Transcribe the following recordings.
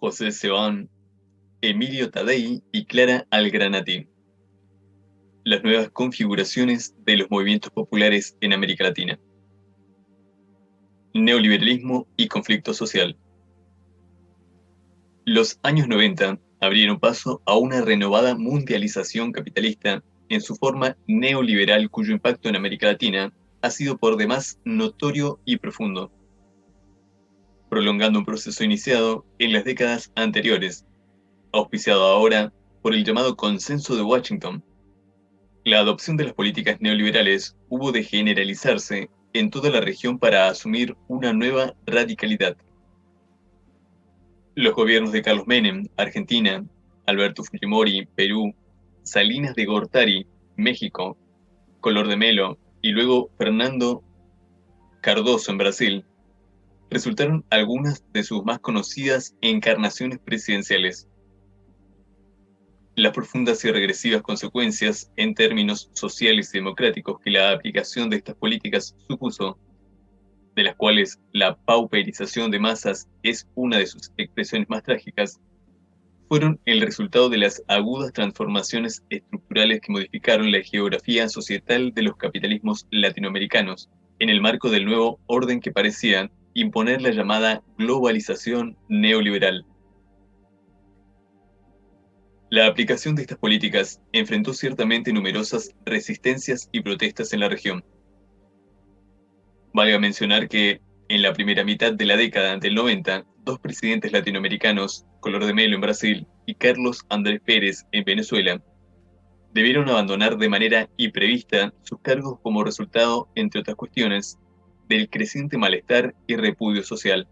José Seban, Emilio Taddei y Clara Algranati. Las nuevas configuraciones de los movimientos populares en América Latina. Neoliberalismo y conflicto social. Los años 90 abrieron paso a una renovada mundialización capitalista en su forma neoliberal, cuyo impacto en América Latina ha sido por demás notorio y profundo, prolongando un proceso iniciado en las décadas anteriores, auspiciado ahora por el llamado Consenso de Washington. La adopción de las políticas neoliberales hubo de generalizarse en toda la región para asumir una nueva radicalidad. Los gobiernos de Carlos Menem, Argentina, Alberto Fujimori, Perú, Salinas de Gortari, México, Collor de Mello y luego Fernando Cardoso en Brasil, resultaron algunas de sus más conocidas encarnaciones presidenciales. Las profundas y regresivas consecuencias en términos sociales y democráticos que la aplicación de estas políticas supuso, de las cuales la pauperización de masas es una de sus expresiones más trágicas, fueron el resultado de las agudas transformaciones estructurales que modificaron la geografía societal de los capitalismos latinoamericanos, en el marco del nuevo orden que parecía imponer la llamada globalización neoliberal. La aplicación de estas políticas enfrentó ciertamente numerosas resistencias y protestas en la región. Valga mencionar que, en la primera mitad de la década del 90, dos presidentes latinoamericanos, Collor de Mello en Brasil y Carlos Andrés Pérez en Venezuela, debieron abandonar de manera imprevista sus cargos como resultado, entre otras cuestiones, del creciente malestar y repudio social.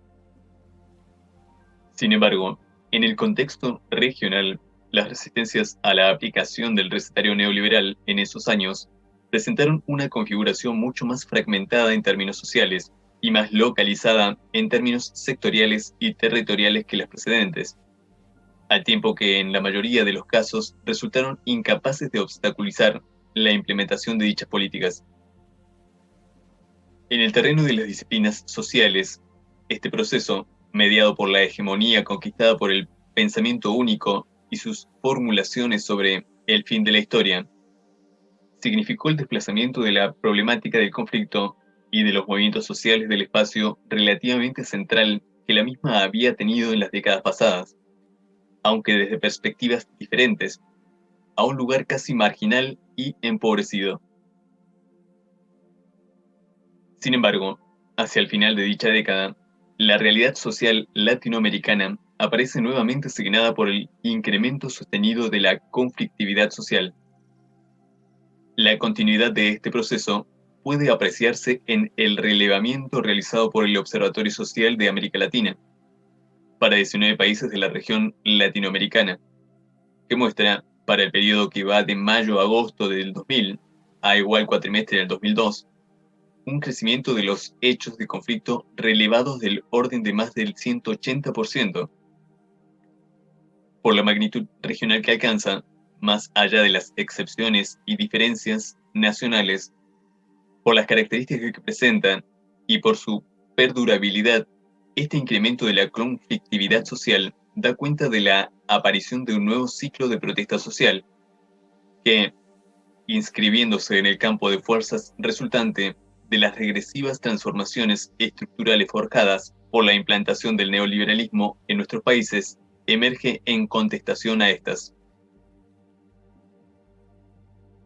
Sin embargo, en el contexto regional, las resistencias a la aplicación del recetario neoliberal en esos años presentaron una configuración mucho más fragmentada en términos sociales y más localizada en términos sectoriales y territoriales que las precedentes, al tiempo que en la mayoría de los casos resultaron incapaces de obstaculizar la implementación de dichas políticas. En el terreno de las disciplinas sociales, este proceso, mediado por la hegemonía conquistada por el pensamiento único y sus formulaciones sobre el fin de la historia, significó el desplazamiento de la problemática del conflicto y de los movimientos sociales del espacio relativamente central que la misma había tenido en las décadas pasadas, aunque desde perspectivas diferentes, a un lugar casi marginal y empobrecido. Sin embargo, hacia el final de dicha década, la realidad social latinoamericana aparece nuevamente asignada por el incremento sostenido de la conflictividad social. La continuidad de este proceso puede apreciarse en el relevamiento realizado por el Observatorio Social de América Latina para 19 países de la región latinoamericana, que muestra, para el periodo que va de mayo a agosto del 2000 a igual cuatrimestre del 2002, un crecimiento de los hechos de conflicto relevados del orden de más del 180%. Por la magnitud regional que alcanza, más allá de las excepciones y diferencias nacionales, por las características que presentan y por su perdurabilidad, este incremento de la conflictividad social da cuenta de la aparición de un nuevo ciclo de protesta social, que, inscribiéndose en el campo de fuerzas resultante de las regresivas transformaciones estructurales forjadas por la implantación del neoliberalismo en nuestros países, emerge en contestación a estas.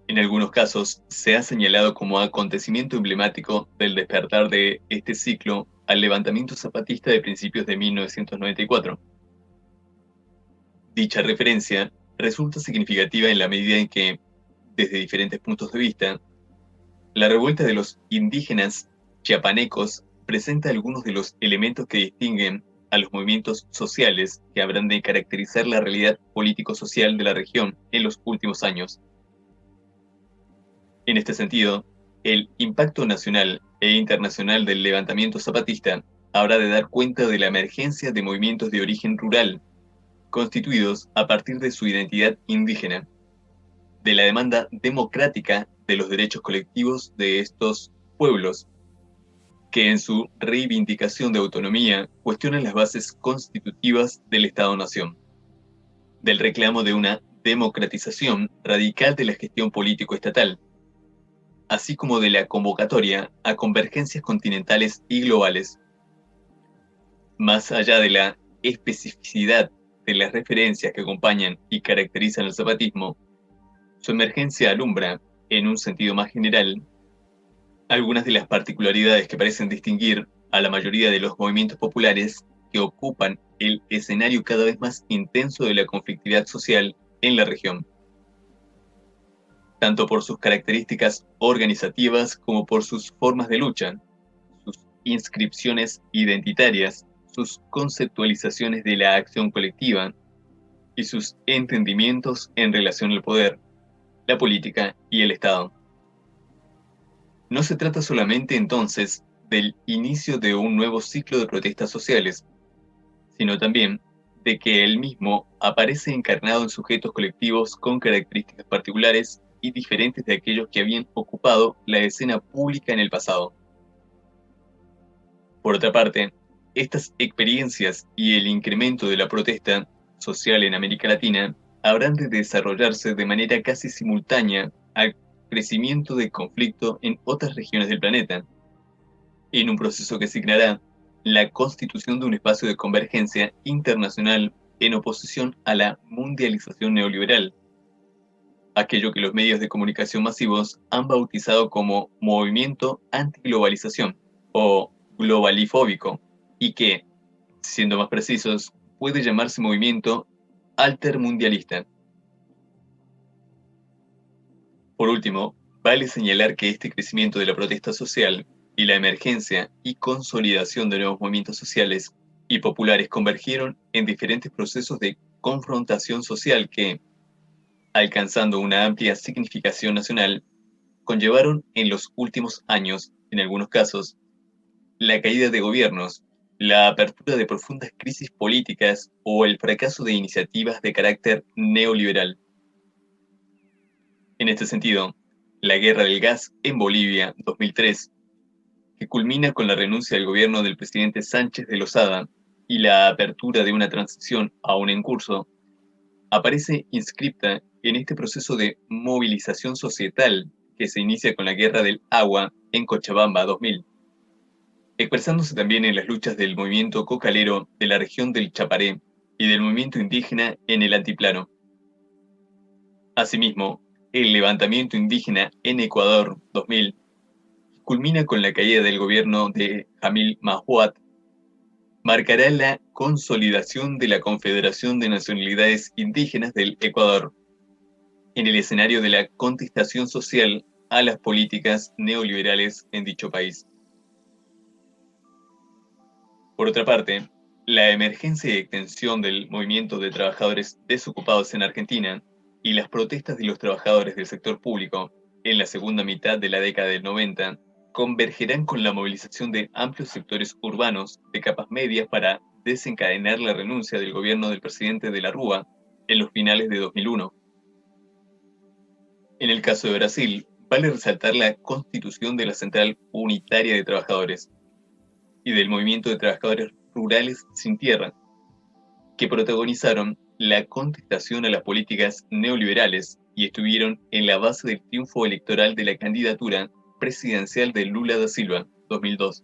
En algunos casos, se ha señalado como acontecimiento emblemático del despertar de este ciclo al levantamiento zapatista de principios de 1994. Dicha referencia resulta significativa en la medida en que, desde diferentes puntos de vista, la revuelta de los indígenas chiapanecos presenta algunos de los elementos que distinguen a los movimientos sociales que habrán de caracterizar la realidad político-social de la región en los últimos años. En este sentido, el impacto nacional e internacional del levantamiento zapatista habrá de dar cuenta de la emergencia de movimientos de origen rural, constituidos a partir de su identidad indígena, de la demanda democrática de los derechos colectivos de estos pueblos, que en su reivindicación de autonomía cuestionan las bases constitutivas del Estado-Nación, del reclamo de una democratización radical de la gestión político-estatal, así como de la convocatoria a convergencias continentales y globales. Más allá de la especificidad de las referencias que acompañan y caracterizan al zapatismo, su emergencia alumbra, en un sentido más general, algunas de las particularidades que parecen distinguir a la mayoría de los movimientos populares que ocupan el escenario cada vez más intenso de la conflictividad social en la región, tanto por sus características organizativas como por sus formas de lucha, sus inscripciones identitarias, sus conceptualizaciones de la acción colectiva y sus entendimientos en relación al poder, la política y el Estado. No se trata solamente entonces del inicio de un nuevo ciclo de protestas sociales, sino también de que el mismo aparece encarnado en sujetos colectivos con características particulares y diferentes de aquellos que habían ocupado la escena pública en el pasado. Por otra parte, estas experiencias y el incremento de la protesta social en América Latina habrán de desarrollarse de manera casi simultánea al crecimiento del conflicto en otras regiones del planeta, en un proceso que asignará la constitución de un espacio de convergencia internacional en oposición a la mundialización neoliberal, aquello que los medios de comunicación masivos han bautizado como movimiento antiglobalización o globalifóbico, y que, siendo más precisos, puede llamarse movimiento altermundialista. Por último, vale señalar que este crecimiento de la protesta social y la emergencia y consolidación de nuevos movimientos sociales y populares convergieron en diferentes procesos de confrontación social que, alcanzando una amplia significación nacional, conllevaron en los últimos años, en algunos casos, la caída de gobiernos, la apertura de profundas crisis políticas o el fracaso de iniciativas de carácter neoliberal. En este sentido, la guerra del gas en Bolivia 2003, que culmina con la renuncia del gobierno del presidente Sánchez de Lozada y la apertura de una transición aún en curso, aparece inscripta en este proceso de movilización societal que se inicia con la guerra del agua en Cochabamba 2000, expresándose también en las luchas del movimiento cocalero de la región del Chaparé y del movimiento indígena en el Altiplano. Asimismo, el levantamiento indígena en Ecuador 2000 culmina con la caída del gobierno de Jamil Mahuad, marcará la consolidación de la Confederación de Nacionalidades Indígenas del Ecuador en el escenario de la contestación social a las políticas neoliberales en dicho país. Por otra parte, la emergencia y extensión del movimiento de trabajadores desocupados en Argentina y las protestas de los trabajadores del sector público en la segunda mitad de la década del 90 convergerán con la movilización de amplios sectores urbanos de capas medias para desencadenar la renuncia del gobierno del presidente de la Rúa en los finales de 2001. En el caso de Brasil, vale resaltar la constitución de la Central Unitaria de Trabajadores y del Movimiento de Trabajadores Rurales Sin Tierra, que protagonizaron la contestación a las políticas neoliberales y estuvieron en la base del triunfo electoral de la candidatura presidencial de Lula da Silva, 2002.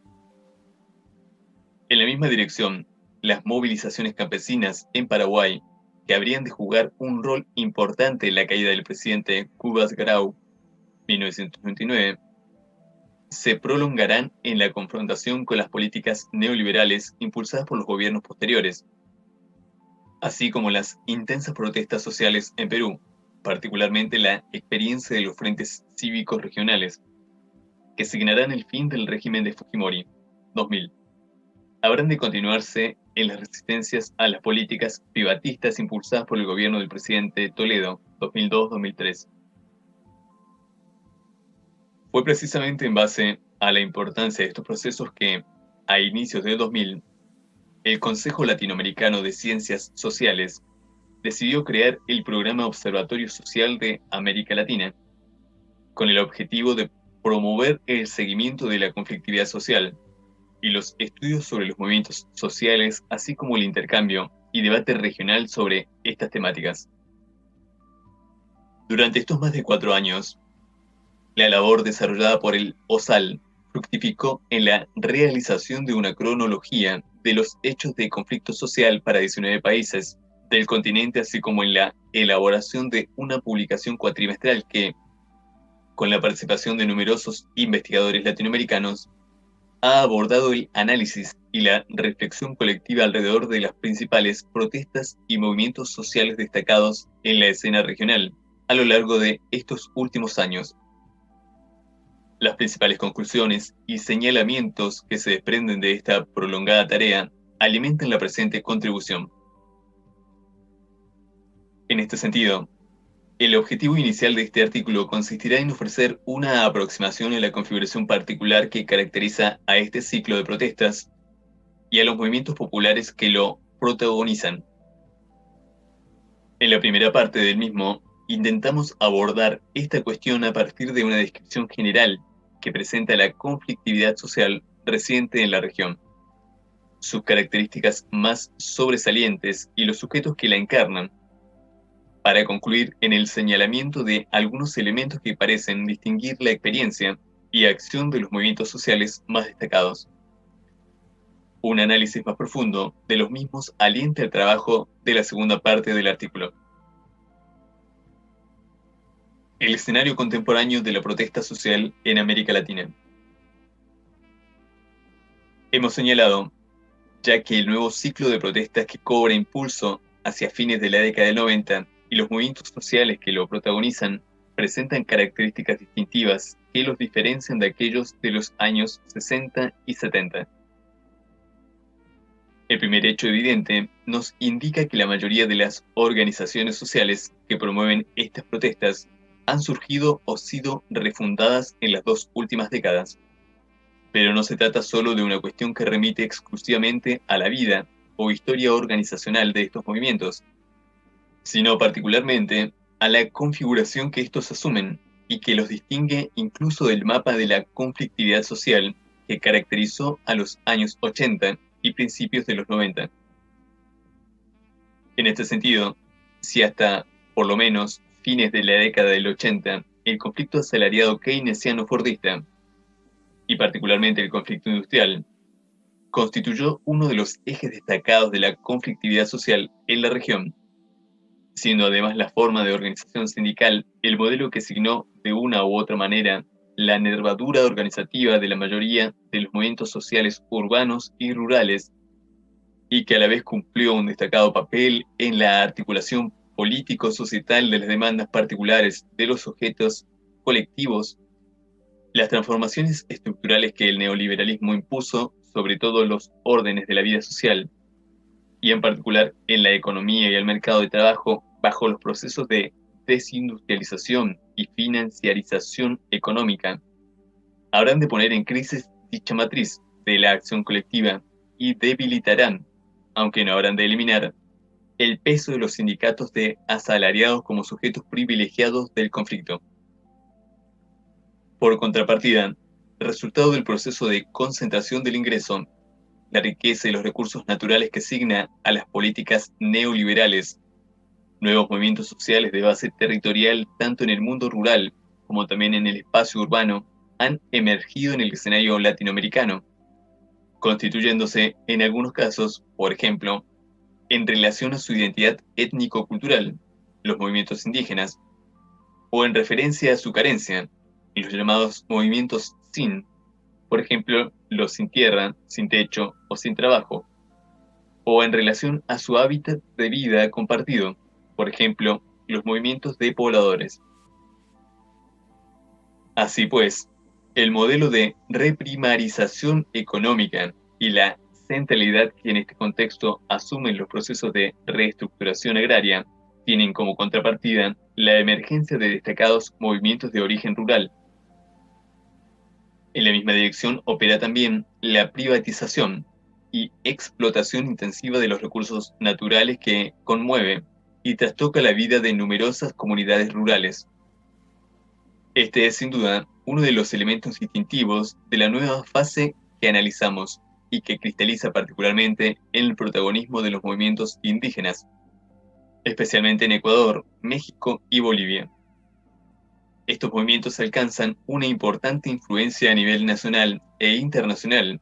En la misma dirección, las movilizaciones campesinas en Paraguay, que habrían de jugar un rol importante en la caída del presidente Cubas Grau, 1929, se prolongarán en la confrontación con las políticas neoliberales impulsadas por los gobiernos posteriores, así como las intensas protestas sociales en Perú, particularmente la experiencia de los frentes cívicos regionales, que signarán el fin del régimen de Fujimori, 2000. Habrán de continuarse en las resistencias a las políticas privatistas impulsadas por el gobierno del presidente Toledo, 2002-2003. Fue precisamente en base a la importancia de estos procesos que, a inicios del 2000, el Consejo Latinoamericano de Ciencias Sociales decidió crear el Programa Observatorio Social de América Latina, con el objetivo de promover el seguimiento de la conflictividad social, y los estudios sobre los movimientos sociales, así como el intercambio y debate regional sobre estas temáticas. Durante estos más de 4 años, la labor desarrollada por el OSAL fructificó en la realización de una cronología de los hechos de conflicto social para 19 países del continente, así como en la elaboración de una publicación cuatrimestral que, con la participación de numerosos investigadores latinoamericanos, ha abordado el análisis y la reflexión colectiva alrededor de las principales protestas y movimientos sociales destacados en la escena regional a lo largo de estos últimos años. Las principales conclusiones y señalamientos que se desprenden de esta prolongada tarea alimentan la presente contribución. En este sentido, el objetivo inicial de este artículo consistirá en ofrecer una aproximación a la configuración particular que caracteriza a este ciclo de protestas y a los movimientos populares que lo protagonizan. En la primera parte del mismo, intentamos abordar esta cuestión a partir de una descripción general que presenta la conflictividad social reciente en la región, sus características más sobresalientes y los sujetos que la encarnan, para concluir en el señalamiento de algunos elementos que parecen distinguir la experiencia y acción de los movimientos sociales más destacados. Un análisis más profundo de los mismos alienta el trabajo de la segunda parte del artículo. El escenario contemporáneo de la protesta social en América Latina. Hemos señalado ya que el nuevo ciclo de protestas que cobra impulso hacia fines de la década del 90 y los movimientos sociales que lo protagonizan presentan características distintivas que los diferencian de aquellos de los años 60 y 70. El primer hecho evidente nos indica que la mayoría de las organizaciones sociales que promueven estas protestas han surgido o sido refundadas en las 2 últimas décadas. Pero no se trata solo de una cuestión que remite exclusivamente a la vida o historia organizacional de estos movimientos, sino particularmente a la configuración que estos asumen y que los distingue incluso del mapa de la conflictividad social que caracterizó a los años 80 y principios de los 90. En este sentido, si hasta, por lo menos, fines de la década del 80, el conflicto asalariado keynesiano-fordista, y particularmente el conflicto industrial, constituyó uno de los ejes destacados de la conflictividad social en la región, siendo además la forma de organización sindical el modelo que signó de una u otra manera la nervadura organizativa de la mayoría de los movimientos sociales urbanos y rurales, y que a la vez cumplió un destacado papel en la articulación político-societal de las demandas particulares de los sujetos colectivos. Las transformaciones estructurales que el neoliberalismo impuso sobre todos los órdenes de la vida social, y en particular en la economía y el mercado de trabajo, bajo los procesos de desindustrialización y financiarización económica, habrán de poner en crisis dicha matriz de la acción colectiva y debilitarán, aunque no habrán de eliminar, el peso de los sindicatos de asalariados como sujetos privilegiados del conflicto. Por contrapartida, resultado del proceso de concentración del ingreso, la riqueza y los recursos naturales que asigna a las políticas neoliberales, nuevos movimientos sociales de base territorial tanto en el mundo rural como también en el espacio urbano han emergido en el escenario latinoamericano, constituyéndose en algunos casos, por ejemplo, en relación a su identidad étnico-cultural, los movimientos indígenas, o en referencia a su carencia, los llamados movimientos sin, por ejemplo, los sin tierra, sin techo o sin trabajo, o en relación a su hábitat de vida compartido, por ejemplo, los movimientos de pobladores. Así pues, el modelo de reprimarización económica y la centralidad que en este contexto asumen los procesos de reestructuración agraria tienen como contrapartida la emergencia de destacados movimientos de origen rural. En la misma dirección opera también la privatización y explotación intensiva de los recursos naturales que conmueve y trastoca la vida de numerosas comunidades rurales. Este es sin duda uno de los elementos distintivos de la nueva fase que analizamos y que cristaliza particularmente en el protagonismo de los movimientos indígenas, especialmente en Ecuador, México y Bolivia. Estos movimientos alcanzan una importante influencia a nivel nacional e internacional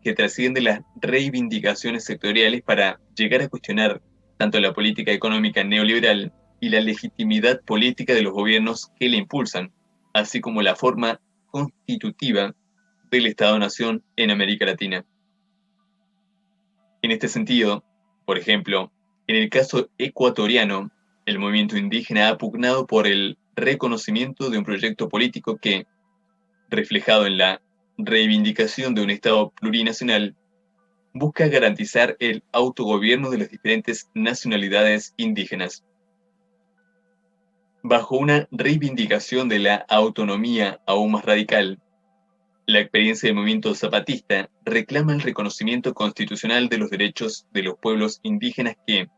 que trasciende las reivindicaciones sectoriales para llegar a cuestionar tanto la política económica neoliberal y la legitimidad política de los gobiernos que la impulsan, así como la forma constitutiva del Estado-nación en América Latina. En este sentido, por ejemplo, en el caso ecuatoriano, el movimiento indígena ha pugnado por el reconocimiento de un proyecto político que, reflejado en la reivindicación de un Estado plurinacional, busca garantizar el autogobierno de las diferentes nacionalidades indígenas. Bajo una reivindicación de la autonomía aún más radical, la experiencia del movimiento zapatista reclama el reconocimiento constitucional de los derechos de los pueblos indígenas que,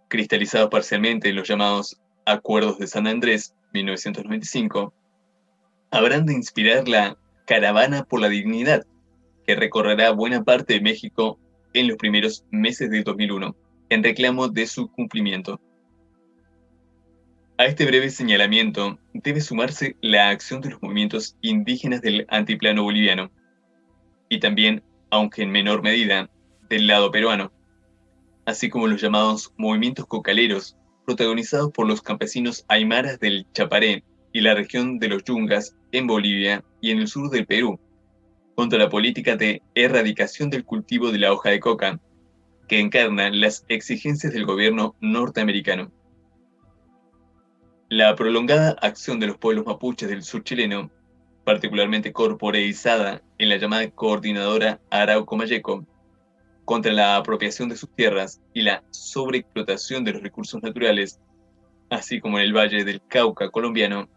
cristalizados parcialmente en los llamados Acuerdos de San Andrés, 1995, habrán de inspirar la Caravana por la Dignidad, que recorrerá buena parte de México en los primeros meses del 2001, en reclamo de su cumplimiento. A este breve señalamiento debe sumarse la acción de los movimientos indígenas del antiplano boliviano, y también, aunque en menor medida, del lado peruano, así como los llamados movimientos cocaleros, protagonizados por los campesinos aymaras del Chaparé y la región de los Yungas en Bolivia y en el sur del Perú, contra la política de erradicación del cultivo de la hoja de coca, que encarna las exigencias del gobierno norteamericano. La prolongada acción de los pueblos mapuches del sur chileno, particularmente corporeizada en la llamada Coordinadora Arauco-Mayeco, contra la apropiación de sus tierras y la sobreexplotación de los recursos naturales, así como en el Valle del Cauca colombiano,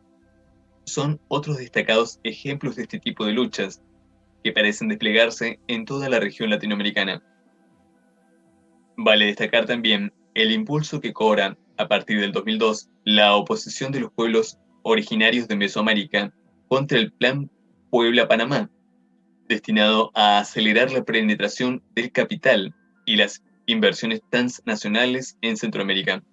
son otros destacados ejemplos de este tipo de luchas que parecen desplegarse en toda la región latinoamericana. Vale destacar también el impulso que cobra, a partir del 2002, la oposición de los pueblos originarios de Mesoamérica contra el Plan Puebla-Panamá, destinado a acelerar la penetración del capital y las inversiones transnacionales en Centroamérica.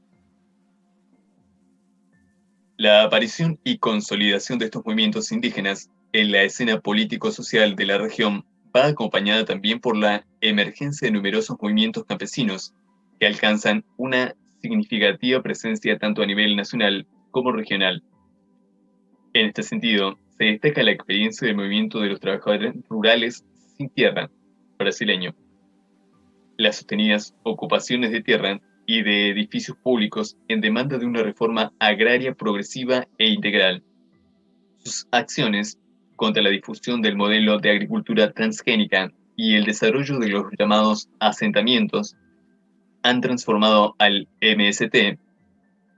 La aparición y consolidación de estos movimientos indígenas en la escena político-social de la región va acompañada también por la emergencia de numerosos movimientos campesinos que alcanzan una significativa presencia tanto a nivel nacional como regional. En este sentido, se destaca la experiencia del movimiento de los trabajadores rurales sin tierra, brasileño, las sostenidas ocupaciones de tierra y de edificios públicos en demanda de una reforma agraria progresiva e integral. Sus acciones contra la difusión del modelo de agricultura transgénica y el desarrollo de los llamados asentamientos han transformado al MST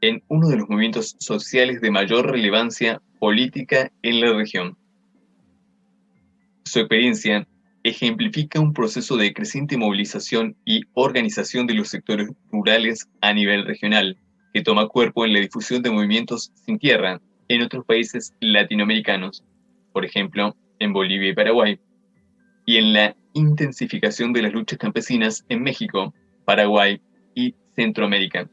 en uno de los movimientos sociales de mayor relevancia política en la región. Su experiencia ejemplifica un proceso de creciente movilización y organización de los sectores rurales a nivel regional, que toma cuerpo en la difusión de movimientos sin tierra en otros países latinoamericanos, por ejemplo, en Bolivia y Paraguay, y en la intensificación de las luchas campesinas en México, Paraguay y Centroamérica,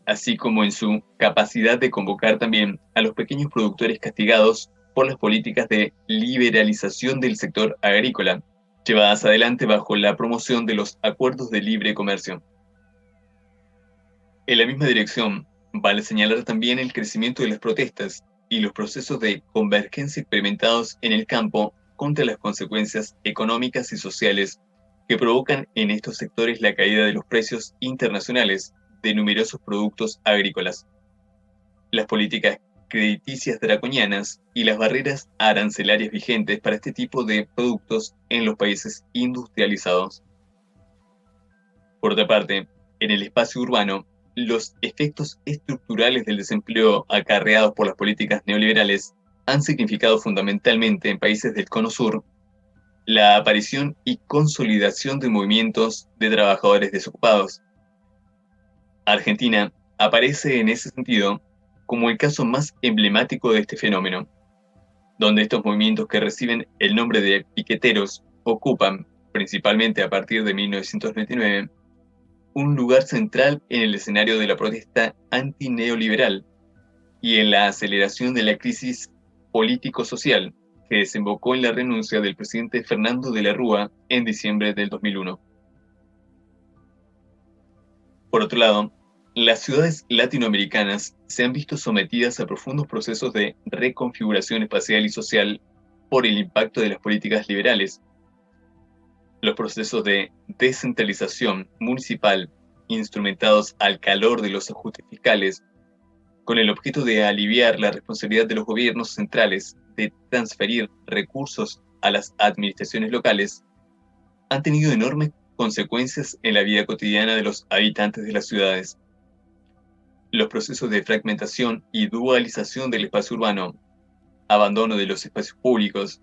así como en su capacidad de convocar también a los pequeños productores castigados por las políticas de liberalización del sector agrícola, llevadas adelante bajo la promoción de los acuerdos de libre comercio. En la misma dirección, vale señalar también el crecimiento de las protestas y los procesos de convergencia experimentados en el campo contra las consecuencias económicas y sociales que provocan en estos sectores la caída de los precios internacionales de numerosos productos agrícolas, las políticas crediticias draconianas y las barreras arancelarias vigentes para este tipo de productos en los países industrializados. Por otra parte, en el espacio urbano, los efectos estructurales del desempleo acarreados por las políticas neoliberales han significado fundamentalmente en países del Cono Sur la aparición y consolidación de movimientos de trabajadores desocupados. Argentina aparece en ese sentido como el caso más emblemático de este fenómeno, donde estos movimientos que reciben el nombre de piqueteros ocupan, principalmente a partir de 1999, un lugar central en el escenario de la protesta antineoliberal y en la aceleración de la crisis político-social que desembocó en la renuncia del presidente Fernando de la Rúa en diciembre del 2001. Por otro lado, las ciudades latinoamericanas se han visto sometidas a profundos procesos de reconfiguración espacial y social por el impacto de las políticas liberales. Los procesos de descentralización municipal, instrumentados al calor de los ajustes fiscales, con el objeto de aliviar la responsabilidad de los gobiernos centrales de transferir recursos a las administraciones locales, han tenido enormes consecuencias en la vida cotidiana de los habitantes de las ciudades. Los procesos de fragmentación y dualización del espacio urbano, abandono de los espacios públicos,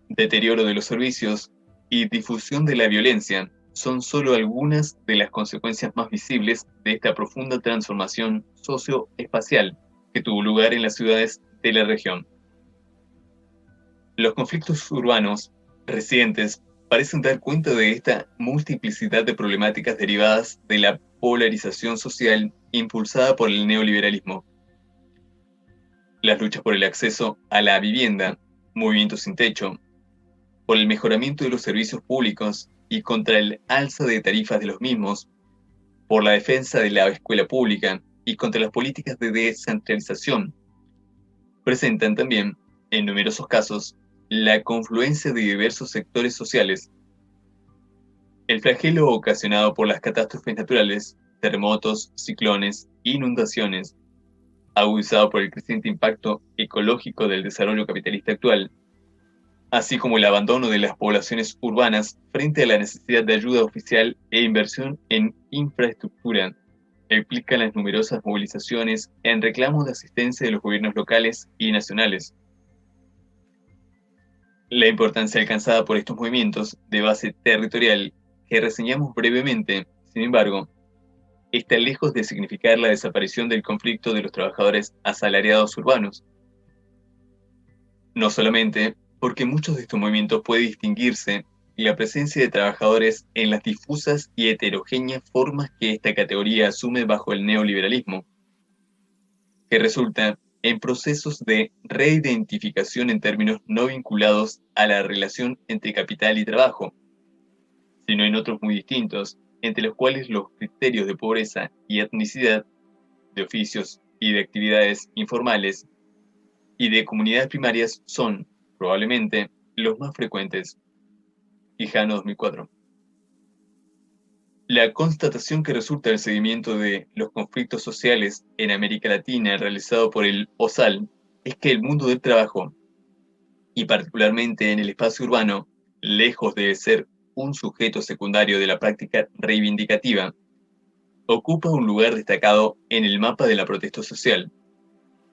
deterioro de los servicios y difusión de la violencia son solo algunas de las consecuencias más visibles de esta profunda transformación socioespacial que tuvo lugar en las ciudades de la región. Los conflictos urbanos recientes parecen dar cuenta de esta multiplicidad de problemáticas derivadas de la polarización social impulsada por el neoliberalismo. Las luchas por el acceso a la vivienda, movimientos sin techo, por el mejoramiento de los servicios públicos y contra el alza de tarifas de los mismos, por la defensa de la escuela pública y contra las políticas de descentralización, presentan también, en numerosos casos, la confluencia de diversos sectores sociales. El flagelo ocasionado por las catástrofes naturales, terremotos, ciclones, inundaciones, agudizado por el creciente impacto ecológico del desarrollo capitalista actual, así como el abandono de las poblaciones urbanas frente a la necesidad de ayuda oficial e inversión en infraestructura, explican las numerosas movilizaciones en reclamo de asistencia de los gobiernos locales y nacionales. La importancia alcanzada por estos movimientos de base territorial que reseñamos brevemente, sin embargo, está lejos de significar la desaparición del conflicto de los trabajadores asalariados urbanos. No solamente porque en muchos de estos movimientos puede distinguirse la presencia de trabajadores en las difusas y heterogéneas formas que esta categoría asume bajo el neoliberalismo, que resulta en procesos de reidentificación en términos no vinculados a la relación entre capital y trabajo, sino en otros muy distintos, entre los cuales los criterios de pobreza y etnicidad, de oficios y de actividades informales y de comunidades primarias son, probablemente, los más frecuentes. Quijano 2004. La constatación que resulta del seguimiento de los conflictos sociales en América Latina realizado por el OSAL es que el mundo del trabajo, y particularmente en el espacio urbano, lejos de ser un sujeto secundario de la práctica reivindicativa, ocupa un lugar destacado en el mapa de la protesta social,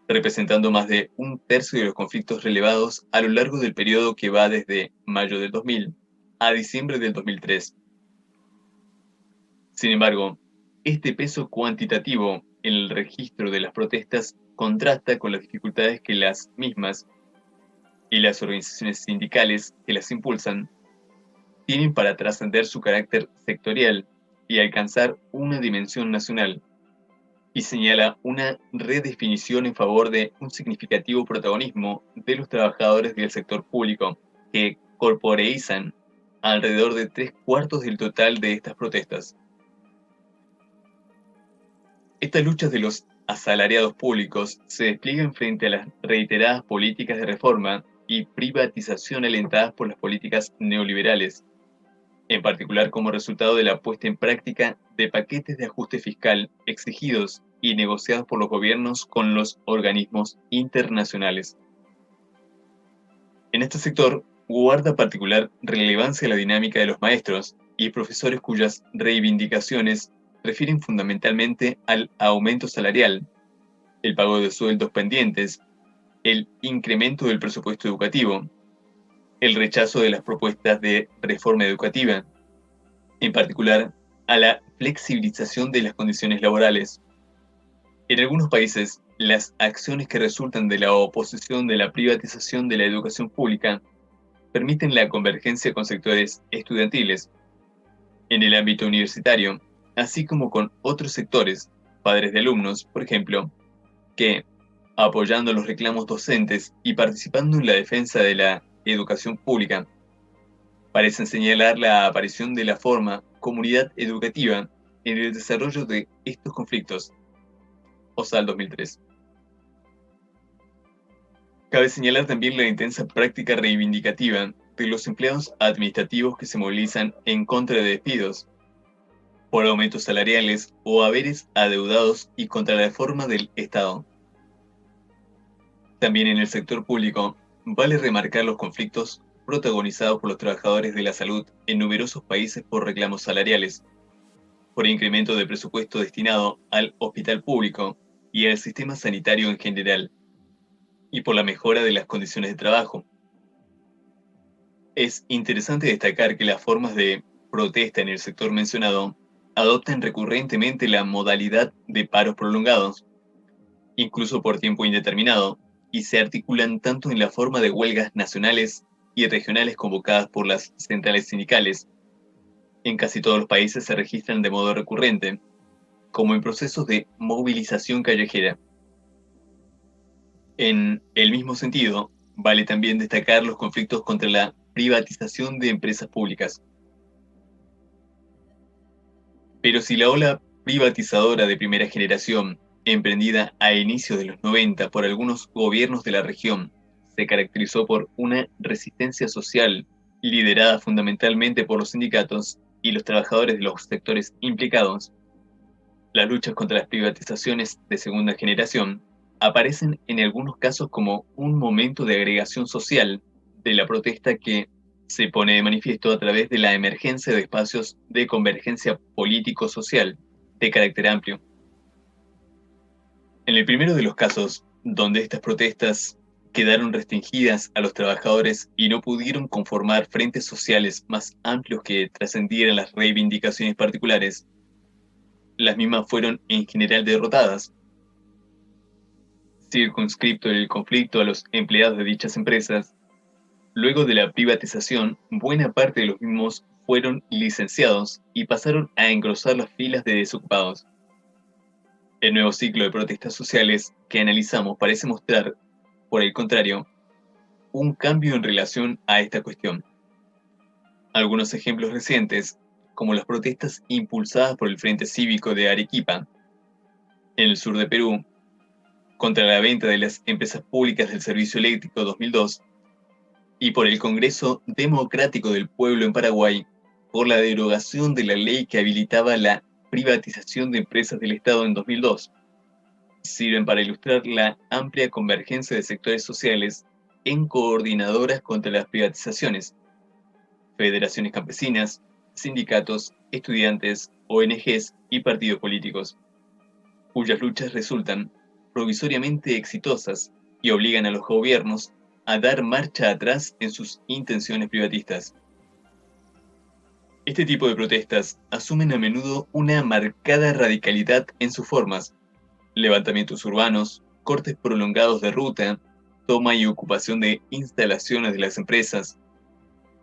representando más de un tercio de los conflictos relevados a lo largo del periodo que va desde mayo del 2000 a diciembre del 2003. Sin embargo, este peso cuantitativo en el registro de las protestas contrasta con las dificultades que las mismas y las organizaciones sindicales que las impulsan tienen para trascender su carácter sectorial y alcanzar una dimensión nacional, y señala una redefinición en favor de un significativo protagonismo de los trabajadores del sector público, que corporeizan alrededor de 3/4 del total de estas protestas. Estas luchas de los asalariados públicos se despliegan frente a las reiteradas políticas de reforma y privatización alentadas por las políticas neoliberales, en particular como resultado de la puesta en práctica de paquetes de ajuste fiscal exigidos y negociados por los gobiernos con los organismos internacionales. En este sector guarda particular relevancia la dinámica de los maestros y profesores cuyas reivindicaciones refieren fundamentalmente al aumento salarial, el pago de sueldos pendientes, el incremento del presupuesto educativo, el rechazo de las propuestas de reforma educativa, en particular a la flexibilización de las condiciones laborales. En algunos países, las acciones que resultan de la oposición de la privatización de la educación pública permiten la convergencia con sectores estudiantiles en el ámbito universitario, así como con otros sectores, padres de alumnos, por ejemplo, que, apoyando los reclamos docentes y participando en la defensa de la educación pública, parecen señalar la aparición de la forma comunidad educativa en el desarrollo de estos conflictos. OSAL 2003. Cabe señalar también la intensa práctica reivindicativa de los empleados administrativos que se movilizan en contra de despidos, por aumentos salariales o haberes adeudados y contra la reforma del Estado. También en el sector público, vale remarcar los conflictos protagonizados por los trabajadores de la salud en numerosos países por reclamos salariales, por incremento de presupuesto destinado al hospital público y al sistema sanitario en general, y por la mejora de las condiciones de trabajo. Es interesante destacar que las formas de protesta en el sector mencionado adoptan recurrentemente la modalidad de paros prolongados, incluso por tiempo indeterminado, y se articulan tanto en la forma de huelgas nacionales y regionales convocadas por las centrales sindicales. En casi todos los países se registran de modo recurrente, como en procesos de movilización callejera. En el mismo sentido, vale también destacar los conflictos contra la privatización de empresas públicas. Pero si la ola privatizadora de primera generación, emprendida a inicios de los 90 por algunos gobiernos de la región, se caracterizó por una resistencia social liderada fundamentalmente por los sindicatos y los trabajadores de los sectores implicados, las luchas contra las privatizaciones de segunda generación aparecen en algunos casos como un momento de agregación social de la protesta que se pone de manifiesto a través de la emergencia de espacios de convergencia político-social de carácter amplio. En el primero de los casos, donde estas protestas quedaron restringidas a los trabajadores y no pudieron conformar frentes sociales más amplios que trascendieran las reivindicaciones particulares, las mismas fueron en general derrotadas. Circunscripto el conflicto a los empleados de dichas empresas, luego de la privatización, buena parte de los mismos fueron licenciados y pasaron a engrosar las filas de desocupados. El nuevo ciclo de protestas sociales que analizamos parece mostrar, por el contrario, un cambio en relación a esta cuestión. Algunos ejemplos recientes, como las protestas impulsadas por el Frente Cívico de Arequipa, en el sur de Perú, contra la venta de las empresas públicas del servicio eléctrico 2002, y por el Congreso Democrático del Pueblo en Paraguay, por la derogación de la ley que habilitaba la privatización de empresas del Estado en 2002, sirven para ilustrar la amplia convergencia de sectores sociales en coordinadoras contra las privatizaciones, federaciones campesinas, sindicatos, estudiantes, ONGs y partidos políticos, cuyas luchas resultan provisoriamente exitosas y obligan a los gobiernos a dar marcha atrás en sus intenciones privatistas. Este tipo de protestas asumen a menudo una marcada radicalidad en sus formas: levantamientos urbanos, cortes prolongados de ruta, toma y ocupación de instalaciones de las empresas,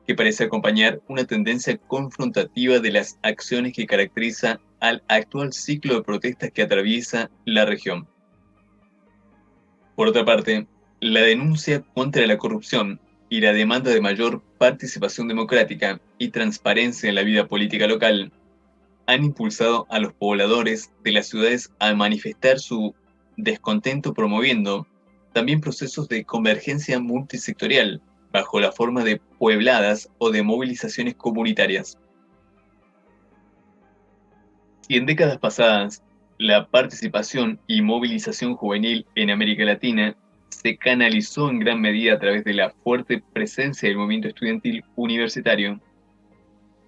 que parece acompañar una tendencia confrontativa de las acciones que caracteriza al actual ciclo de protestas que atraviesa la región. Por otra parte, la denuncia contra la corrupción y la demanda de mayor participación democrática y transparencia en la vida política local han impulsado a los pobladores de las ciudades a manifestar su descontento, promoviendo también procesos de convergencia multisectorial bajo la forma de puebladas o de movilizaciones comunitarias. Y en décadas pasadas, la participación y movilización juvenil en América Latina se canalizó en gran medida a través de la fuerte presencia del movimiento estudiantil universitario.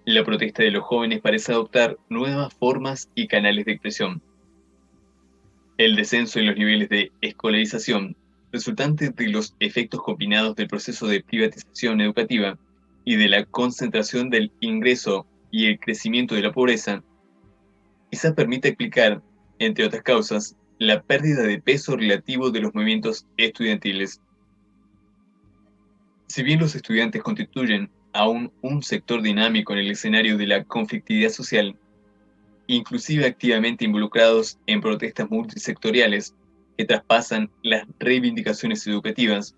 La protesta de los jóvenes parece adoptar nuevas formas y canales de expresión. El descenso en los niveles de escolarización, resultante de los efectos combinados del proceso de privatización educativa y de la concentración del ingreso y el crecimiento de la pobreza, quizá permita explicar, entre otras causas, la pérdida de peso relativo de los movimientos estudiantiles. Si bien los estudiantes constituyen aún un sector dinámico en el escenario de la conflictividad social, inclusive activamente involucrados en protestas multisectoriales que traspasan las reivindicaciones educativas,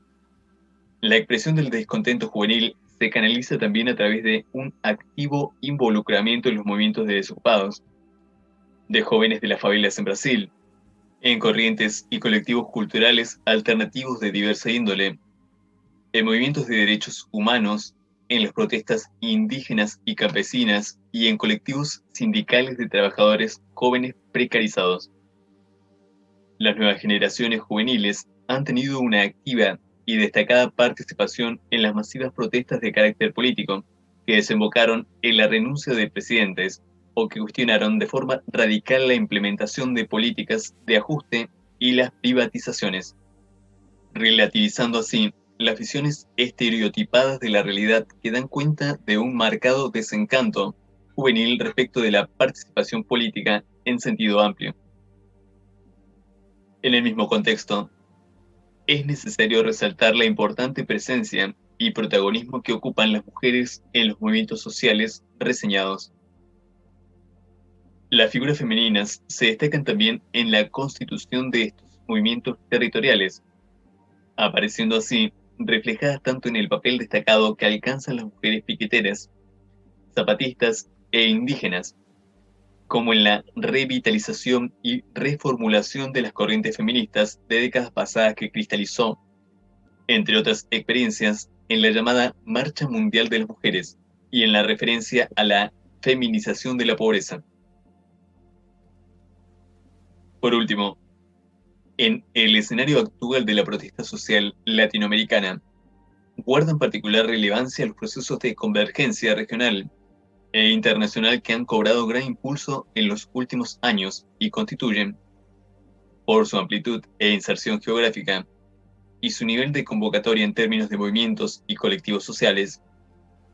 la expresión del descontento juvenil se canaliza también a través de un activo involucramiento en los movimientos de desocupados, de jóvenes de las favelas en Brasil, en corrientes y colectivos culturales alternativos de diversa índole, en movimientos de derechos humanos, en las protestas indígenas y campesinas y en colectivos sindicales de trabajadores jóvenes precarizados. Las nuevas generaciones juveniles han tenido una activa y destacada participación en las masivas protestas de carácter político que desembocaron en la renuncia de presidentes o que cuestionaron de forma radical la implementación de políticas de ajuste y las privatizaciones, relativizando así las visiones estereotipadas de la realidad que dan cuenta de un marcado desencanto juvenil respecto de la participación política en sentido amplio. En el mismo contexto, es necesario resaltar la importante presencia y protagonismo que ocupan las mujeres en los movimientos sociales reseñados. Las figuras femeninas se destacan también en la constitución de estos movimientos territoriales, apareciendo así reflejadas tanto en el papel destacado que alcanzan las mujeres piqueteras, zapatistas e indígenas, como en la revitalización y reformulación de las corrientes feministas de décadas pasadas que cristalizó, entre otras experiencias, en la llamada Marcha Mundial de las Mujeres y en la referencia a la feminización de la pobreza. Por último, en el escenario actual de la protesta social latinoamericana, guardan particular relevancia los procesos de convergencia regional e internacional que han cobrado gran impulso en los últimos años y constituyen, por su amplitud e inserción geográfica y su nivel de convocatoria en términos de movimientos y colectivos sociales,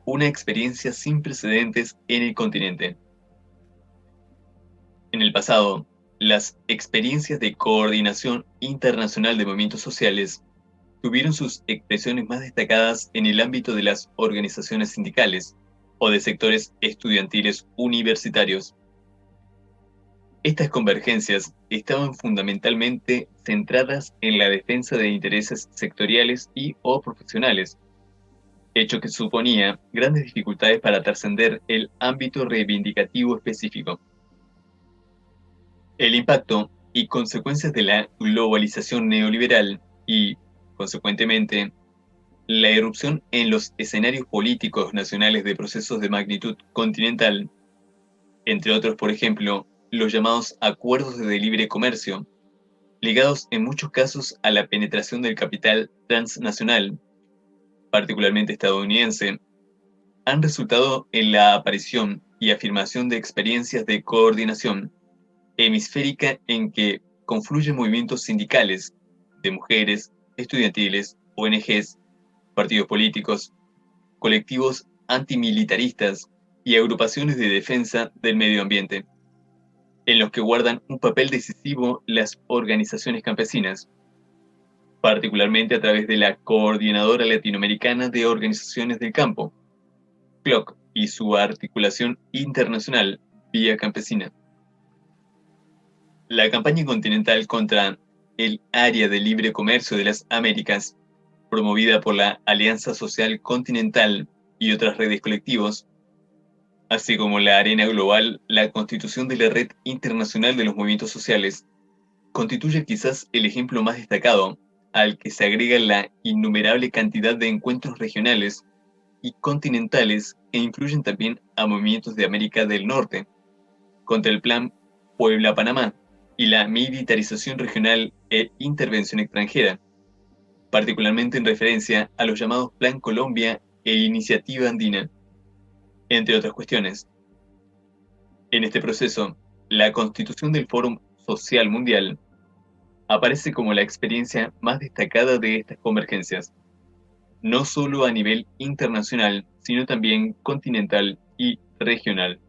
una experiencia sin precedentes en el continente. En el pasado, las experiencias de coordinación internacional de movimientos sociales tuvieron sus expresiones más destacadas en el ámbito de las organizaciones sindicales o de sectores estudiantiles universitarios. Estas convergencias estaban fundamentalmente centradas en la defensa de intereses sectoriales y o profesionales, hecho que suponía grandes dificultades para trascender el ámbito reivindicativo específico. El impacto y consecuencias de la globalización neoliberal y, consecuentemente, la irrupción en los escenarios políticos nacionales de procesos de magnitud continental, entre otros, por ejemplo, los llamados acuerdos de libre comercio, ligados en muchos casos a la penetración del capital transnacional, particularmente estadounidense, han resultado en la aparición y afirmación de experiencias de coordinación hemisférica en que confluyen movimientos sindicales, de mujeres, estudiantiles, ONGs, partidos políticos, colectivos antimilitaristas y agrupaciones de defensa del medio ambiente, en los que guardan un papel decisivo las organizaciones campesinas, particularmente a través de la Coordinadora Latinoamericana de Organizaciones del Campo, CLOC, y su articulación internacional, Vía Campesina. La campaña continental contra el Área de Libre Comercio de las Américas, promovida por la Alianza Social Continental y otras redes colectivos, así como la arena global, la constitución de la Red Internacional de los Movimientos Sociales, constituye quizás el ejemplo más destacado, al que se agrega la innumerable cantidad de encuentros regionales y continentales que incluyen también a movimientos de América del Norte, contra el Plan Puebla-Panamá y la militarización regional e intervención extranjera, particularmente en referencia a los llamados Plan Colombia e Iniciativa Andina, entre otras cuestiones. En este proceso, la constitución del Fórum Social Mundial aparece como la experiencia más destacada de estas convergencias, no solo a nivel internacional, sino también continental y regional.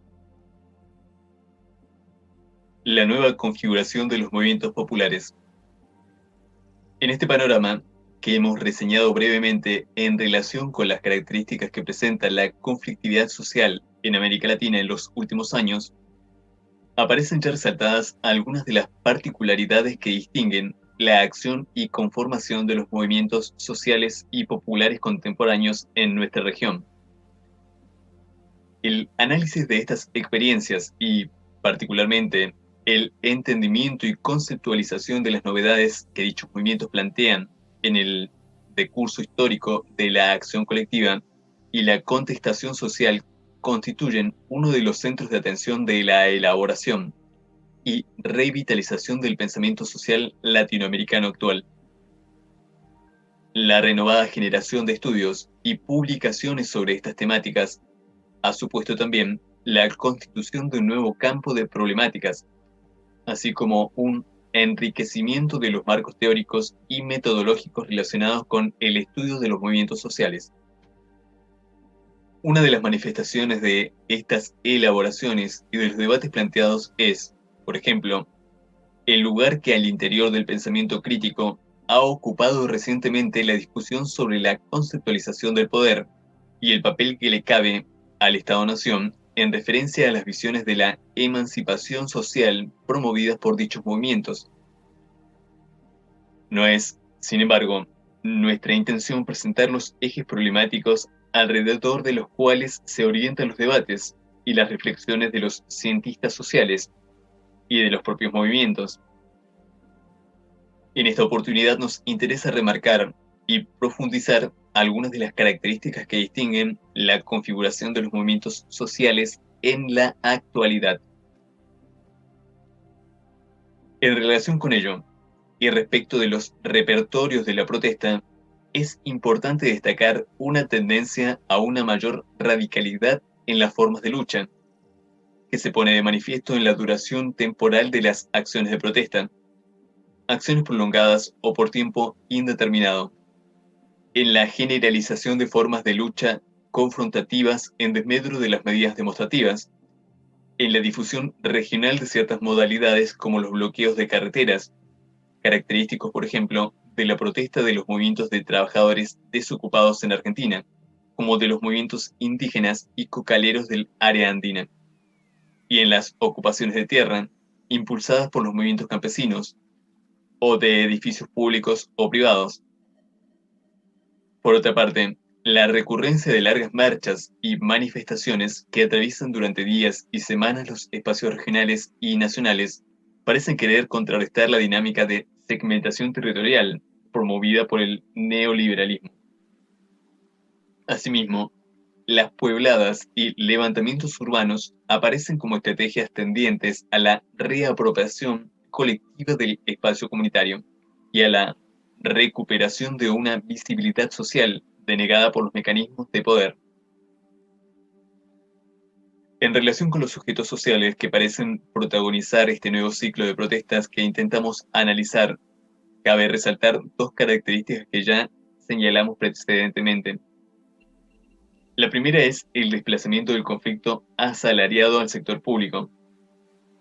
La nueva configuración de los movimientos populares. En este panorama, que hemos reseñado brevemente en relación con las características que presenta la conflictividad social en América Latina en los últimos años, aparecen ya resaltadas algunas de las particularidades que distinguen la acción y conformación de los movimientos sociales y populares contemporáneos en nuestra región. El análisis de estas experiencias y, particularmente, el entendimiento y conceptualización de las novedades que dichos movimientos plantean en el decurso histórico de la acción colectiva y la contestación social constituyen uno de los centros de atención de la elaboración y revitalización del pensamiento social latinoamericano actual. La renovada generación de estudios y publicaciones sobre estas temáticas ha supuesto también la constitución de un nuevo campo de problemáticas, así como un enriquecimiento de los marcos teóricos y metodológicos relacionados con el estudio de los movimientos sociales. Una de las manifestaciones de estas elaboraciones y de los debates planteados es, por ejemplo, el lugar que al interior del pensamiento crítico ha ocupado recientemente la discusión sobre la conceptualización del poder y el papel que le cabe al Estado-Nación en referencia a las visiones de la emancipación social promovidas por dichos movimientos. No es, sin embargo, nuestra intención presentar los ejes problemáticos alrededor de los cuales se orientan los debates y las reflexiones de los cientistas sociales y de los propios movimientos. En esta oportunidad nos interesa remarcar y profundizar algunas de las características que distinguen la configuración de los movimientos sociales en la actualidad. En relación con ello, y respecto de los repertorios de la protesta, es importante destacar una tendencia a una mayor radicalidad en las formas de lucha, que se pone de manifiesto en la duración temporal de las acciones de protesta, acciones prolongadas o por tiempo indeterminado, en la generalización de formas de lucha confrontativas en desmedro de las medidas demostrativas, en la difusión regional de ciertas modalidades como los bloqueos de carreteras, característicos, por ejemplo, de la protesta de los movimientos de trabajadores desocupados en Argentina, como de los movimientos indígenas y cocaleros del área andina, y en las ocupaciones de tierra, impulsadas por los movimientos campesinos, o de edificios públicos o privados. Por otra parte, la recurrencia de largas marchas y manifestaciones que atraviesan durante días y semanas los espacios regionales y nacionales parecen querer contrarrestar la dinámica de segmentación territorial promovida por el neoliberalismo. Asimismo, las puebladas y levantamientos urbanos aparecen como estrategias tendientes a la reapropiación colectiva del espacio comunitario y a la recuperación de una visibilidad social denegada por los mecanismos de poder. En relación con los sujetos sociales que parecen protagonizar este nuevo ciclo de protestas que intentamos analizar, cabe resaltar dos características que ya señalamos precedentemente. La primera es el desplazamiento del conflicto asalariado al sector público,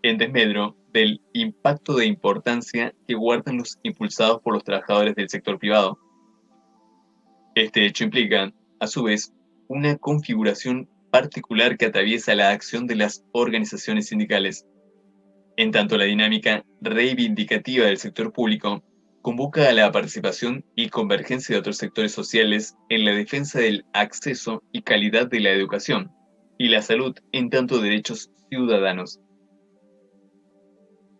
en desmedro del impacto de importancia que guardan los impulsados por los trabajadores del sector privado. Este hecho implica, a su vez, una configuración particular que atraviesa la acción de las organizaciones sindicales, en tanto la dinámica reivindicativa del sector público convoca a la participación y convergencia de otros sectores sociales en la defensa del acceso y calidad de la educación y la salud en tanto derechos ciudadanos.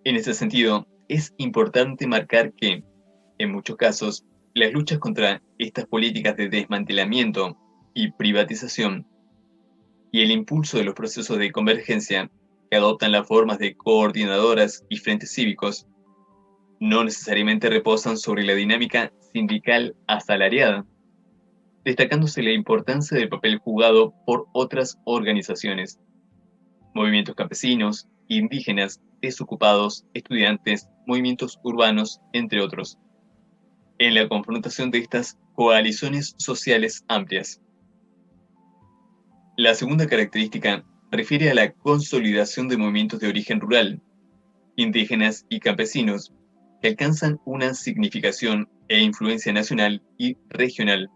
En ese sentido, es importante marcar que, en muchos casos, las luchas contra estas políticas de desmantelamiento y privatización y el impulso de los procesos de convergencia que adoptan las formas de coordinadoras y frentes cívicos no necesariamente reposan sobre la dinámica sindical asalariada, destacándose la importancia del papel jugado por otras organizaciones, movimientos campesinos, indígenas, desocupados, estudiantes, movimientos urbanos, entre otros, en la confrontación de estas coaliciones sociales amplias. La segunda característica refiere a la consolidación de movimientos de origen rural, indígenas y campesinos, que alcanzan una significación e influencia nacional y regional.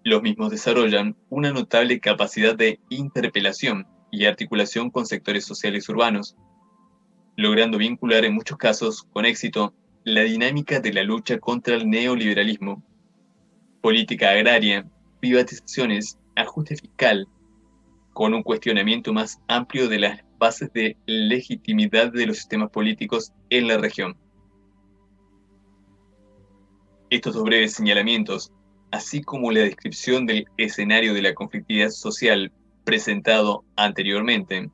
Los mismos desarrollan una notable capacidad de interpelación y articulación con sectores sociales urbanos, logrando vincular en muchos casos con éxito la dinámica de la lucha contra el neoliberalismo, política agraria, privatizaciones, ajuste fiscal, con un cuestionamiento más amplio de las bases de legitimidad de los sistemas políticos en la región. Estos dos breves señalamientos, así como la descripción del escenario de la conflictividad social presentado anteriormente,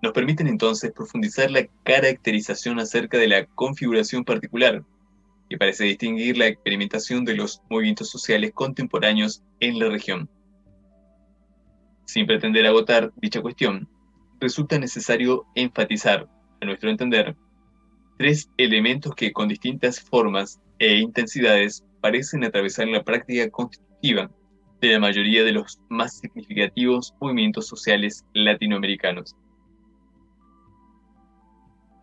nos permiten entonces profundizar la caracterización acerca de la configuración particular que parece distinguir la experimentación de los movimientos sociales contemporáneos en la región. Sin pretender agotar dicha cuestión, resulta necesario enfatizar, a nuestro entender, tres elementos que con distintas formas e intensidades parecen atravesar la práctica constitutiva de la mayoría de los más significativos movimientos sociales latinoamericanos.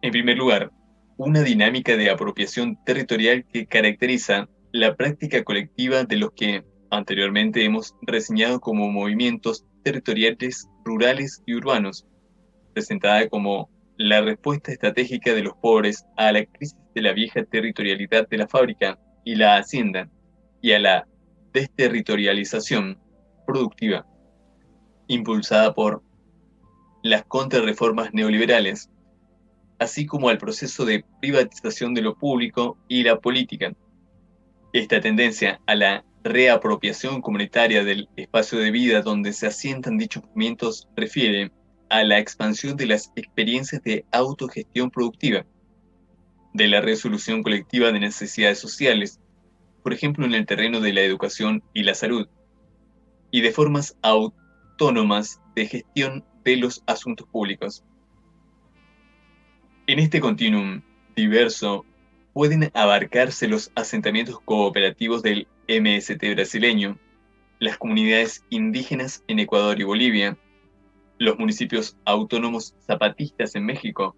En primer lugar, una dinámica de apropiación territorial que caracteriza la práctica colectiva de los que anteriormente hemos reseñado como movimientos territoriales rurales y urbanos, presentada como la respuesta estratégica de los pobres a la crisis de la vieja territorialidad de la fábrica y la hacienda y a la desterritorialización productiva, impulsada por las contrarreformas neoliberales, así como al proceso de privatización de lo público y la política. Esta tendencia a la reapropiación comunitaria del espacio de vida donde se asientan dichos movimientos refiere a la expansión de las experiencias de autogestión productiva, de la resolución colectiva de necesidades sociales, por ejemplo en el terreno de la educación y la salud, y de formas autónomas de gestión de los asuntos públicos. En este continuum diverso pueden abarcarse los asentamientos cooperativos del MST brasileño, las comunidades indígenas en Ecuador y Bolivia, los municipios autónomos zapatistas en México,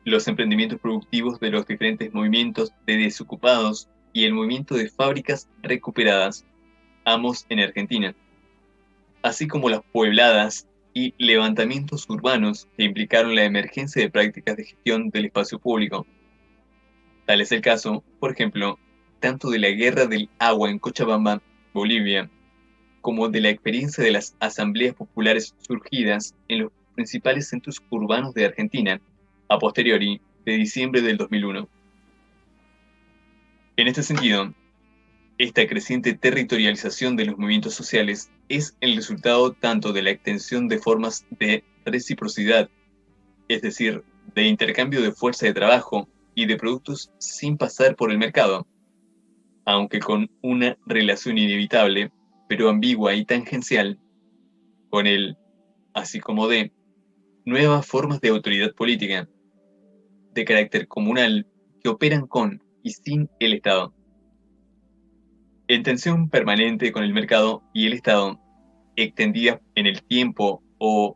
los emprendimientos productivos de los diferentes movimientos de desocupados y el movimiento de fábricas recuperadas, ambos en Argentina, así como las puebladas y levantamientos urbanos que implicaron la emergencia de prácticas de gestión del espacio público. Tal es el caso, por ejemplo, tanto de la guerra del agua en Cochabamba, Bolivia, como de la experiencia de las asambleas populares surgidas en los principales centros urbanos de Argentina, a posteriori de diciembre del 2001. En este sentido, esta creciente territorialización de los movimientos sociales es el resultado tanto de la extensión de formas de reciprocidad, es decir, de intercambio de fuerza de trabajo y de productos sin pasar por el mercado, aunque con una relación inevitable, pero ambigua y tangencial, con el, así como de, nuevas formas de autoridad política, de carácter comunal, que operan con y sin el Estado. En tensión permanente con el mercado y el Estado, extendidas en el tiempo o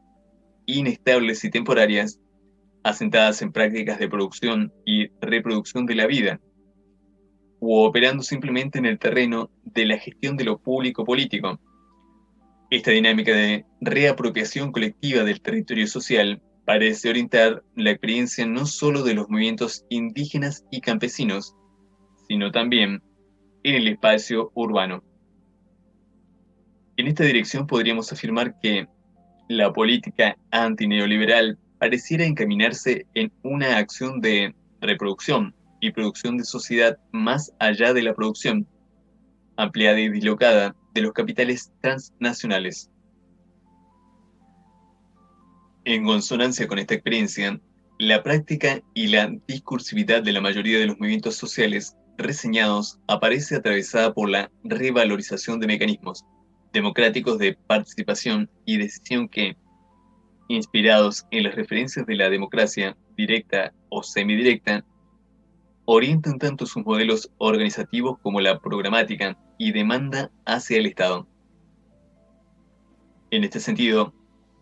inestables y temporarias, asentadas en prácticas de producción y reproducción de la vida, u operando simplemente en el terreno de la gestión de lo público político. Esta dinámica de reapropiación colectiva del territorio social parece orientar la experiencia no solo de los movimientos indígenas y campesinos, sino también en el espacio urbano. En esta dirección podríamos afirmar que la política antineoliberal pareciera encaminarse en una acción de reproducción y producción de sociedad más allá de la producción, ampliada y dislocada de los capitales transnacionales. En consonancia con esta experiencia, la práctica y la discursividad de la mayoría de los movimientos sociales reseñados aparece atravesada por la revalorización de mecanismos democráticos de participación y decisión que, inspirados en las referencias de la democracia directa o semidirecta, orientan tanto sus modelos organizativos como la programática y demanda hacia el Estado. En este sentido,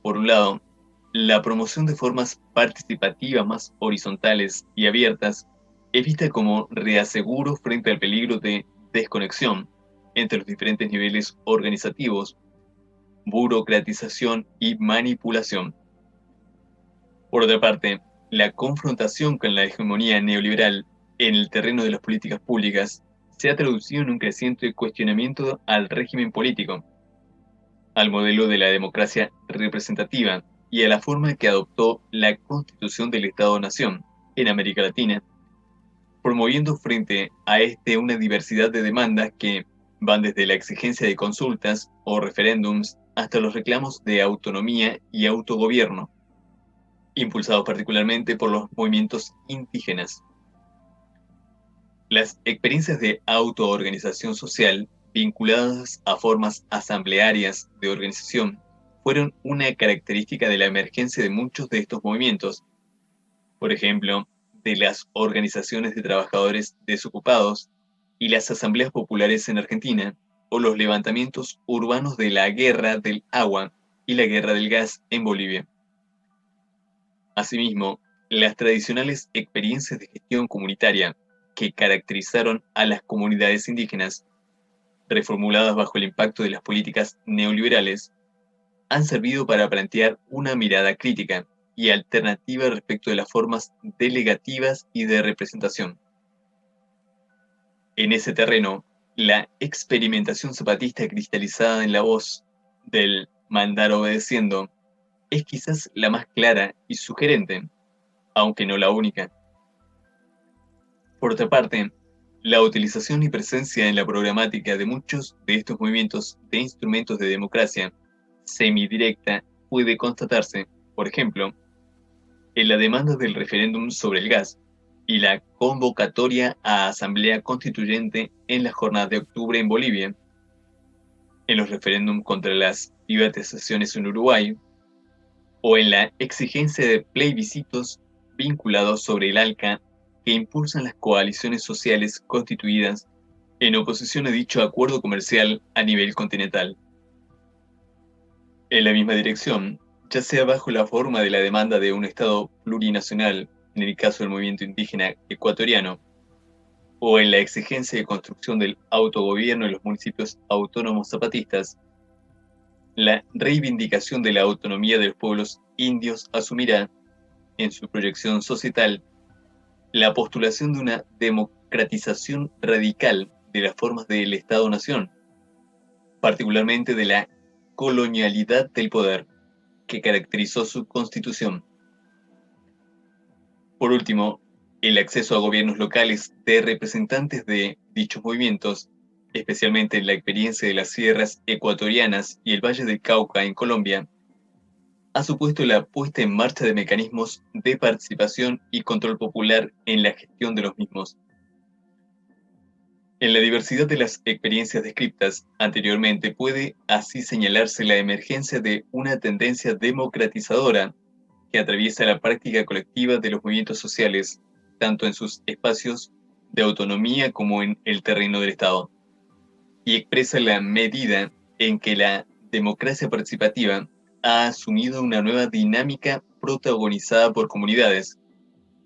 por un lado, La promoción de formas participativas más horizontales y abiertas es vista como reaseguro frente al peligro de desconexión entre los diferentes niveles organizativos, burocratización y manipulación. Por otra parte, la confrontación con la hegemonía neoliberal en el terreno de las políticas públicas se ha traducido en un creciente cuestionamiento al régimen político, al modelo de la democracia representativa y a la forma que adoptó la constitución del Estado-Nación en América Latina, promoviendo frente a este una diversidad de demandas que van desde la exigencia de consultas o referéndums hasta los reclamos de autonomía y autogobierno, impulsados particularmente por los movimientos indígenas. Las experiencias de autoorganización social vinculadas a formas asamblearias de organización fueron una característica de la emergencia de muchos de estos movimientos, por ejemplo, de las organizaciones de trabajadores desocupados y las asambleas populares en Argentina, o los levantamientos urbanos de la guerra del agua y la guerra del gas en Bolivia. Asimismo, las tradicionales experiencias de gestión comunitaria que caracterizaron a las comunidades indígenas, reformuladas bajo el impacto de las políticas neoliberales, han servido para plantear una mirada crítica y alternativa respecto de las formas delegativas y de representación. En ese terreno, la experimentación zapatista cristalizada en la voz del mandar obedeciendo es quizás la más clara y sugerente, aunque no la única. Por otra parte, la utilización y presencia en la programática de muchos de estos movimientos de instrumentos de democracia semidirecta puede constatarse, por ejemplo, en la demanda del referéndum sobre el gas y la convocatoria a asamblea constituyente en la jornada de octubre en Bolivia, en los referéndums contra las privatizaciones en Uruguay, o en la exigencia de plebiscitos vinculados sobre el ALCA que impulsan las coaliciones sociales constituidas en oposición a dicho acuerdo comercial a nivel continental. En la misma dirección, ya sea bajo la forma de la demanda de un Estado plurinacional, en el caso del movimiento indígena ecuatoriano, o en la exigencia de construcción del autogobierno en los municipios autónomos zapatistas, la reivindicación de la autonomía de los pueblos indios asumirá, en su proyección societal, la postulación de una democratización radical de las formas del Estado-Nación, particularmente de la colonialidad del poder, que caracterizó su constitución. Por último, el acceso a gobiernos locales de representantes de dichos movimientos, especialmente en la experiencia de las sierras ecuatorianas y el Valle del Cauca en Colombia, ha supuesto la puesta en marcha de mecanismos de participación y control popular en la gestión de los mismos. En la diversidad de las experiencias descritas anteriormente puede así señalarse la emergencia de una tendencia democratizadora que atraviesa la práctica colectiva de los movimientos sociales, tanto en sus espacios de autonomía como en el terreno del Estado, y expresa la medida en que la democracia participativa ha asumido una nueva dinámica protagonizada por comunidades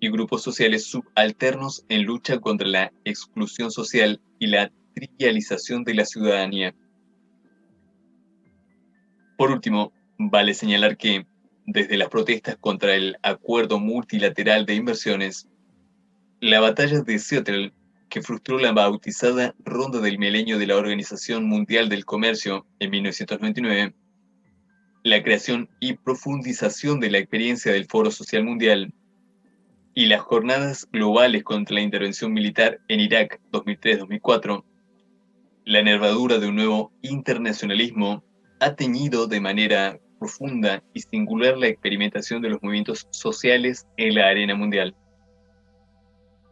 y grupos sociales subalternos en lucha contra la exclusión social y la trivialización de la ciudadanía. Por último, vale señalar que, desde las protestas contra el Acuerdo Multilateral de Inversiones, la batalla de Seattle, que frustró la bautizada Ronda del Milenio de la Organización Mundial del Comercio en 1999, la creación y profundización de la experiencia del Foro Social Mundial y las jornadas globales contra la intervención militar en Irak 2003-2004, la nervadura de un nuevo internacionalismo ha teñido de manera profunda y singular la experimentación de los movimientos sociales en la arena mundial.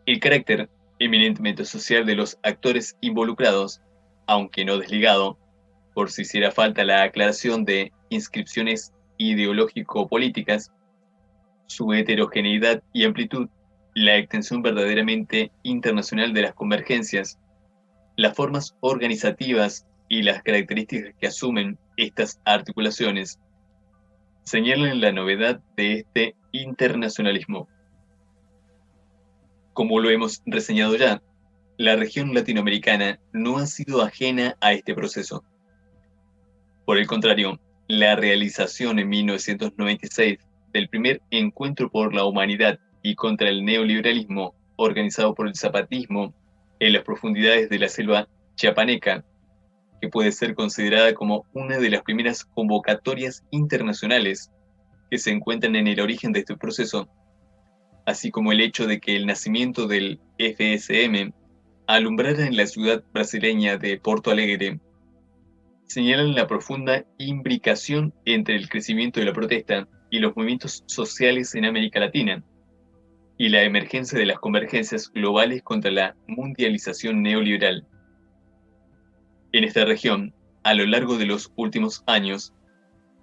El carácter eminentemente social de los actores involucrados, aunque no desligado, por si hiciera falta la aclaración de inscripciones ideológico-políticas, su heterogeneidad y amplitud, la extensión verdaderamente internacional de las convergencias, las formas organizativas y las características que asumen estas articulaciones, señalan la novedad de este internacionalismo. Como lo hemos reseñado ya, la región latinoamericana no ha sido ajena a este proceso. Por el contrario, la realización en 1996 del primer Encuentro por la Humanidad y contra el Neoliberalismo, organizado por el zapatismo en las profundidades de la selva chiapaneca, que puede ser considerada como una de las primeras convocatorias internacionales que se encuentran en el origen de este proceso, así como el hecho de que el nacimiento del FSM alumbrara en la ciudad brasileña de Porto Alegre, señalan la profunda imbricación entre el crecimiento de la protesta y los movimientos sociales en América Latina, y la emergencia de las convergencias globales contra la mundialización neoliberal. En esta región, a lo largo de los últimos años,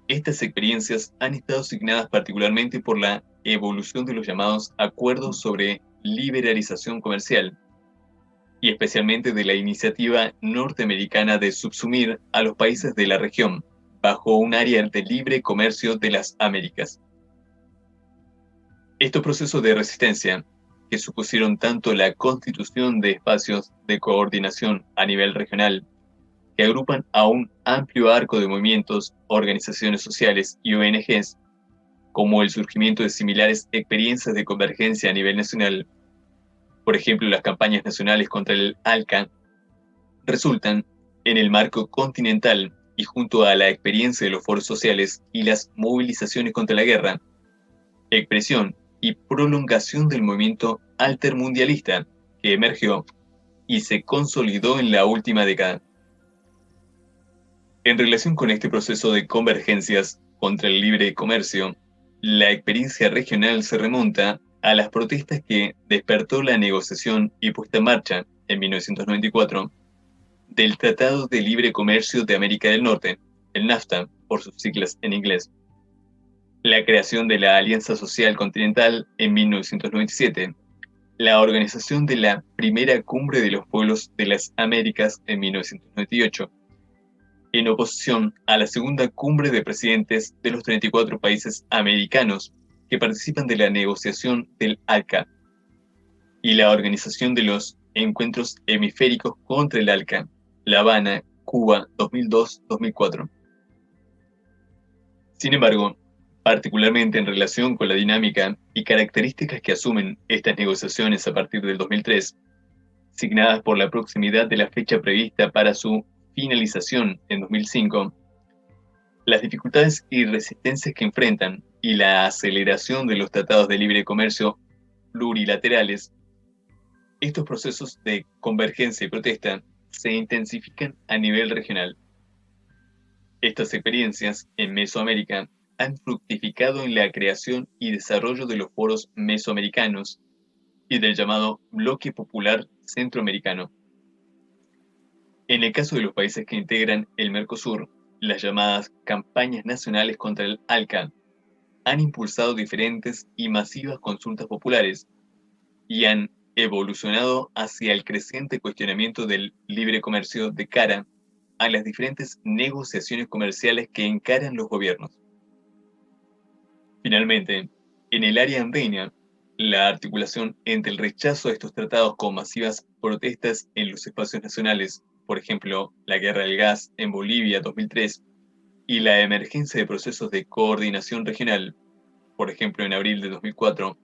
estas experiencias han estado signadas particularmente por la evolución de los llamados acuerdos sobre liberalización comercial, y especialmente de la iniciativa norteamericana de subsumir a los países de la región bajo un área de libre comercio de las Américas. Estos procesos de resistencia, que supusieron tanto la constitución de espacios de coordinación a nivel regional, que agrupan a un amplio arco de movimientos, organizaciones sociales y ONGs, como el surgimiento de similares experiencias de convergencia a nivel nacional, por ejemplo las campañas nacionales contra el ALCA, resultan, en el marco continental y junto a la experiencia de los foros sociales y las movilizaciones contra la guerra, expresión y prolongación del movimiento altermundialista que emergió y se consolidó en la última década. En relación con este proceso de convergencias contra el libre comercio, la experiencia regional se remonta a las protestas que despertó la negociación y puesta en marcha, en 1994, del Tratado de Libre Comercio de América del Norte, el NAFTA, por sus siglas en inglés, la creación de la Alianza Social Continental en 1997, la organización de la Primera Cumbre de los Pueblos de las Américas en 1998, en oposición a la Segunda Cumbre de Presidentes de los 34 países americanos que participan de la negociación del ALCA, y la organización de los Encuentros Hemisféricos contra el ALCA, La Habana, Cuba, 2002-2004. Sin embargo, particularmente en relación con la dinámica y características que asumen estas negociaciones a partir del 2003, signadas por la proximidad de la fecha prevista para su finalización en 2005, las dificultades y resistencias que enfrentan y la aceleración de los tratados de libre comercio plurilaterales, estos procesos de convergencia y protesta se intensifican a nivel regional. Estas experiencias en Mesoamérica han fructificado en la creación y desarrollo de los foros mesoamericanos y del llamado Bloque Popular Centroamericano. En el caso de los países que integran el Mercosur, las llamadas campañas nacionales contra el ALCA han impulsado diferentes y masivas consultas populares y han evolucionado hacia el creciente cuestionamiento del libre comercio de cara a las diferentes negociaciones comerciales que encaran los gobiernos. Finalmente, en el área andina, la articulación entre el rechazo a estos tratados con masivas protestas en los espacios nacionales, por ejemplo, la guerra del gas en Bolivia 2003, y la emergencia de procesos de coordinación regional, por ejemplo, en abril de 2004,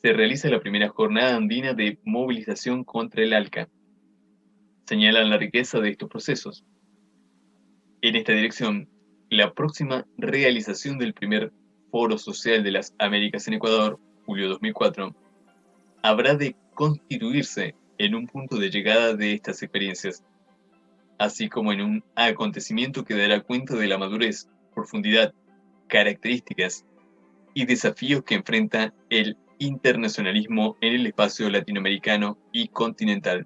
se realiza la primera jornada andina de movilización contra el ALCA. Señalan la riqueza de estos procesos. En esta dirección, la próxima realización del primer Foro Social de las Américas en Ecuador, julio 2004, habrá de constituirse en un punto de llegada de estas experiencias, así como en un acontecimiento que dará cuenta de la madurez, profundidad, características y desafíos que enfrenta el internacionalismo en el espacio latinoamericano y continental.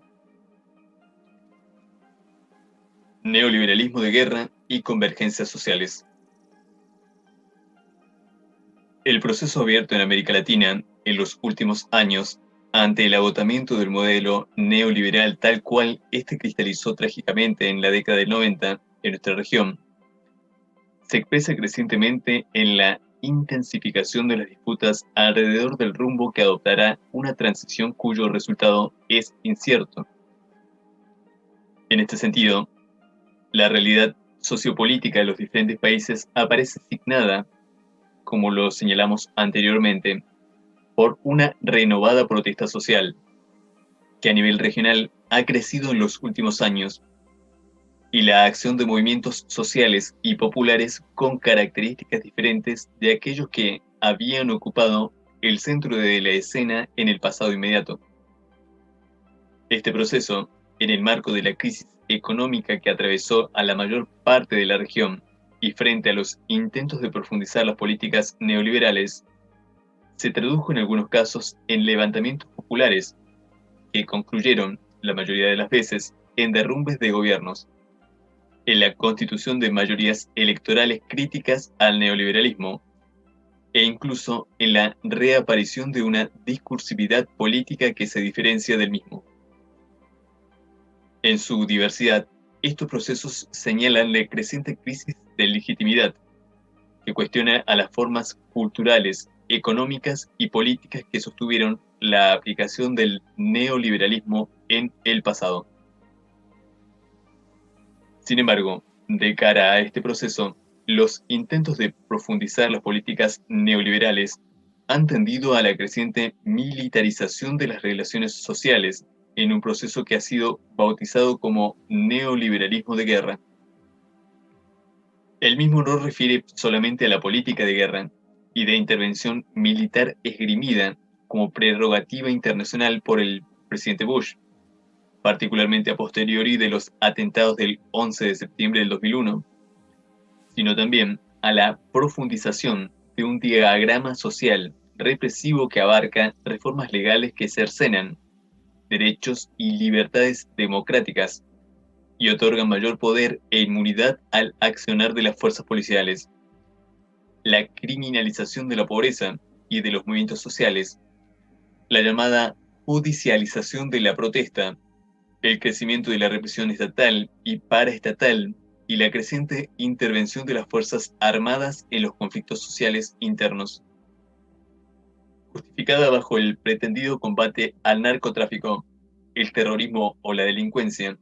Neoliberalismo de guerra y convergencias sociales. El proceso abierto en América Latina en los últimos años, ante el agotamiento del modelo neoliberal tal cual este cristalizó trágicamente en la década del 90 en nuestra región, se expresa crecientemente en la intensificación de las disputas alrededor del rumbo que adoptará una transición cuyo resultado es incierto. En este sentido, la realidad sociopolítica de los diferentes países aparece signada, como lo señalamos anteriormente, por una renovada protesta social, que a nivel regional ha crecido en los últimos años, y la acción de movimientos sociales y populares con características diferentes de aquellos que habían ocupado el centro de la escena en el pasado inmediato. Este proceso, en el marco de la crisis económica que atravesó a la mayor parte de la región y frente a los intentos de profundizar las políticas neoliberales, se tradujo en algunos casos en levantamientos populares que concluyeron, la mayoría de las veces, en derrumbes de gobiernos, en la constitución de mayorías electorales críticas al neoliberalismo e incluso en la reaparición de una discursividad política que se diferencia del mismo. En su diversidad, estos procesos señalan la creciente crisis de legitimidad que cuestiona a las formas culturales, económicas y políticas que sostuvieron la aplicación del neoliberalismo en el pasado. Sin embargo, de cara a este proceso, los intentos de profundizar las políticas neoliberales han tendido a la creciente militarización de las relaciones sociales en un proceso que ha sido bautizado como neoliberalismo de guerra. El mismo no refiere solamente a la política de guerra y de intervención militar esgrimida como prerrogativa internacional por el presidente Bush, particularmente a posteriori de los atentados del 11 de septiembre del 2001, sino también a la profundización de un diagrama social represivo que abarca reformas legales que cercenan derechos y libertades democráticas y otorgan mayor poder e inmunidad al accionar de las fuerzas policiales, la criminalización de la pobreza y de los movimientos sociales, la llamada judicialización de la protesta, el crecimiento de la represión estatal y paraestatal y la creciente intervención de las Fuerzas Armadas en los conflictos sociales internos. Justificada bajo el pretendido combate al narcotráfico, el terrorismo o la delincuencia,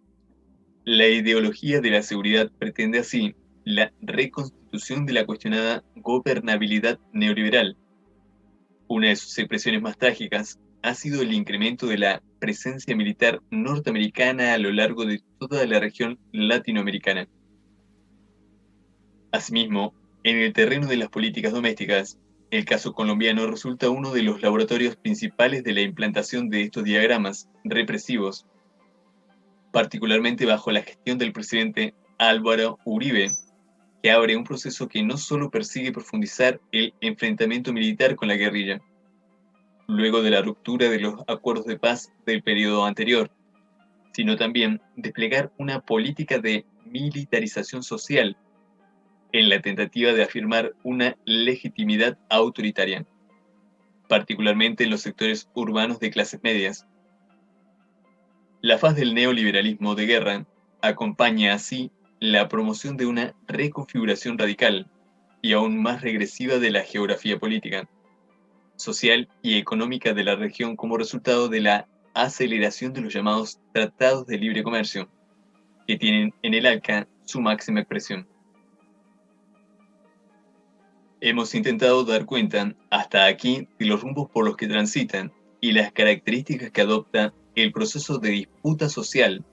la ideología de la seguridad pretende así la reconstitución de la cuestionada gobernabilidad neoliberal. Una de sus expresiones más trágicas ha sido el incremento de la presencia militar norteamericana a lo largo de toda la región latinoamericana. Asimismo, en el terreno de las políticas domésticas, el caso colombiano resulta uno de los laboratorios principales de la implantación de estos diagramas represivos, particularmente bajo la gestión del presidente Álvaro Uribe, que abre un proceso que no solo persigue profundizar el enfrentamiento militar con la guerrilla, luego de la ruptura de los acuerdos de paz del periodo anterior, sino también desplegar una política de militarización social en la tentativa de afirmar una legitimidad autoritaria, particularmente en los sectores urbanos de clases medias. La faz del neoliberalismo de guerra acompaña así la promoción de una reconfiguración radical y aún más regresiva de la geografía política, social y económica de la región como resultado de la aceleración de los llamados tratados de libre comercio, que tienen en el ALCA su máxima expresión. Hemos intentado dar cuenta hasta aquí de los rumbos por los que transitan y las características que adopta el proceso de disputa social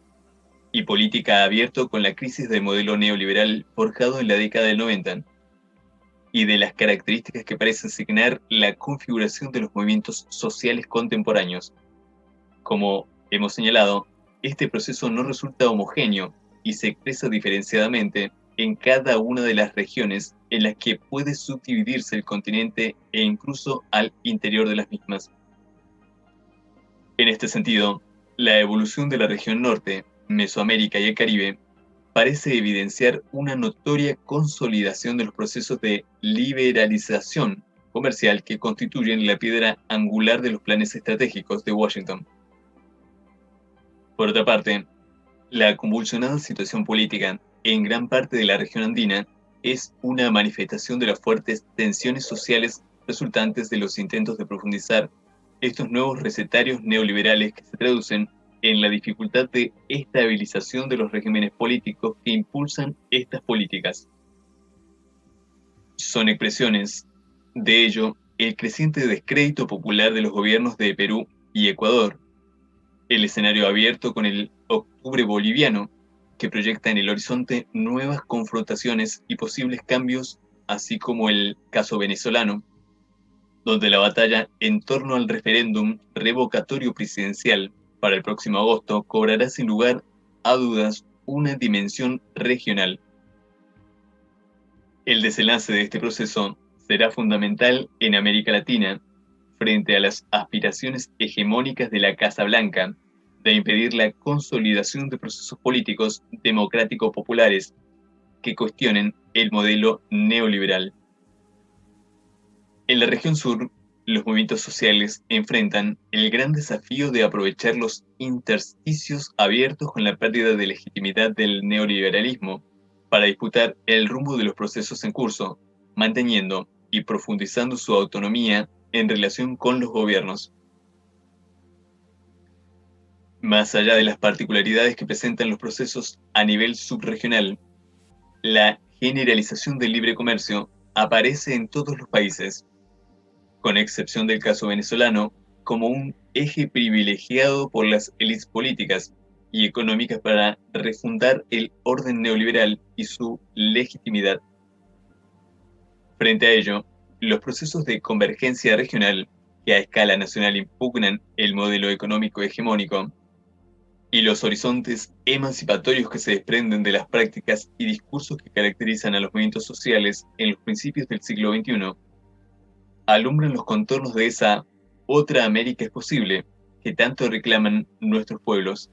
y política abierto con la crisis del modelo neoliberal forjado en la década del 90, y de las características que parecen asignar la configuración de los movimientos sociales contemporáneos. Como hemos señalado, este proceso no resulta homogéneo y se expresa diferenciadamente en cada una de las regiones en las que puede subdividirse el continente e incluso al interior de las mismas. En este sentido, la evolución de la región norte, Mesoamérica y el Caribe parece evidenciar una notoria consolidación de los procesos de liberalización comercial que constituyen la piedra angular de los planes estratégicos de Washington. Por otra parte, la convulsionada situación política en gran parte de la región andina es una manifestación de las fuertes tensiones sociales resultantes de los intentos de profundizar estos nuevos recetarios neoliberales que se traducen en la dificultad de estabilización de los regímenes políticos que impulsan estas políticas. Son expresiones de ello el creciente descrédito popular de los gobiernos de Perú y Ecuador, el escenario abierto con el octubre boliviano, que proyecta en el horizonte nuevas confrontaciones y posibles cambios, así como el caso venezolano, donde la batalla en torno al referéndum revocatorio presidencial para el próximo agosto cobrará sin lugar a dudas una dimensión regional. El desenlace de este proceso será fundamental en América Latina frente a las aspiraciones hegemónicas de la Casa Blanca de impedir la consolidación de procesos políticos democráticos populares que cuestionen el modelo neoliberal. En la región sur, los movimientos sociales enfrentan el gran desafío de aprovechar los intersticios abiertos con la pérdida de legitimidad del neoliberalismo para disputar el rumbo de los procesos en curso, manteniendo y profundizando su autonomía en relación con los gobiernos. Más allá de las particularidades que presentan los procesos a nivel subregional, la generalización del libre comercio aparece en todos los países, con excepción del caso venezolano, como un eje privilegiado por las élites políticas y económicas para refundar el orden neoliberal y su legitimidad. Frente a ello, los procesos de convergencia regional que a escala nacional impugnan el modelo económico hegemónico y los horizontes emancipatorios que se desprenden de las prácticas y discursos que caracterizan a los movimientos sociales en los principios del siglo XXI, alumbran los contornos de esa otra América es posible que tanto reclaman nuestros pueblos.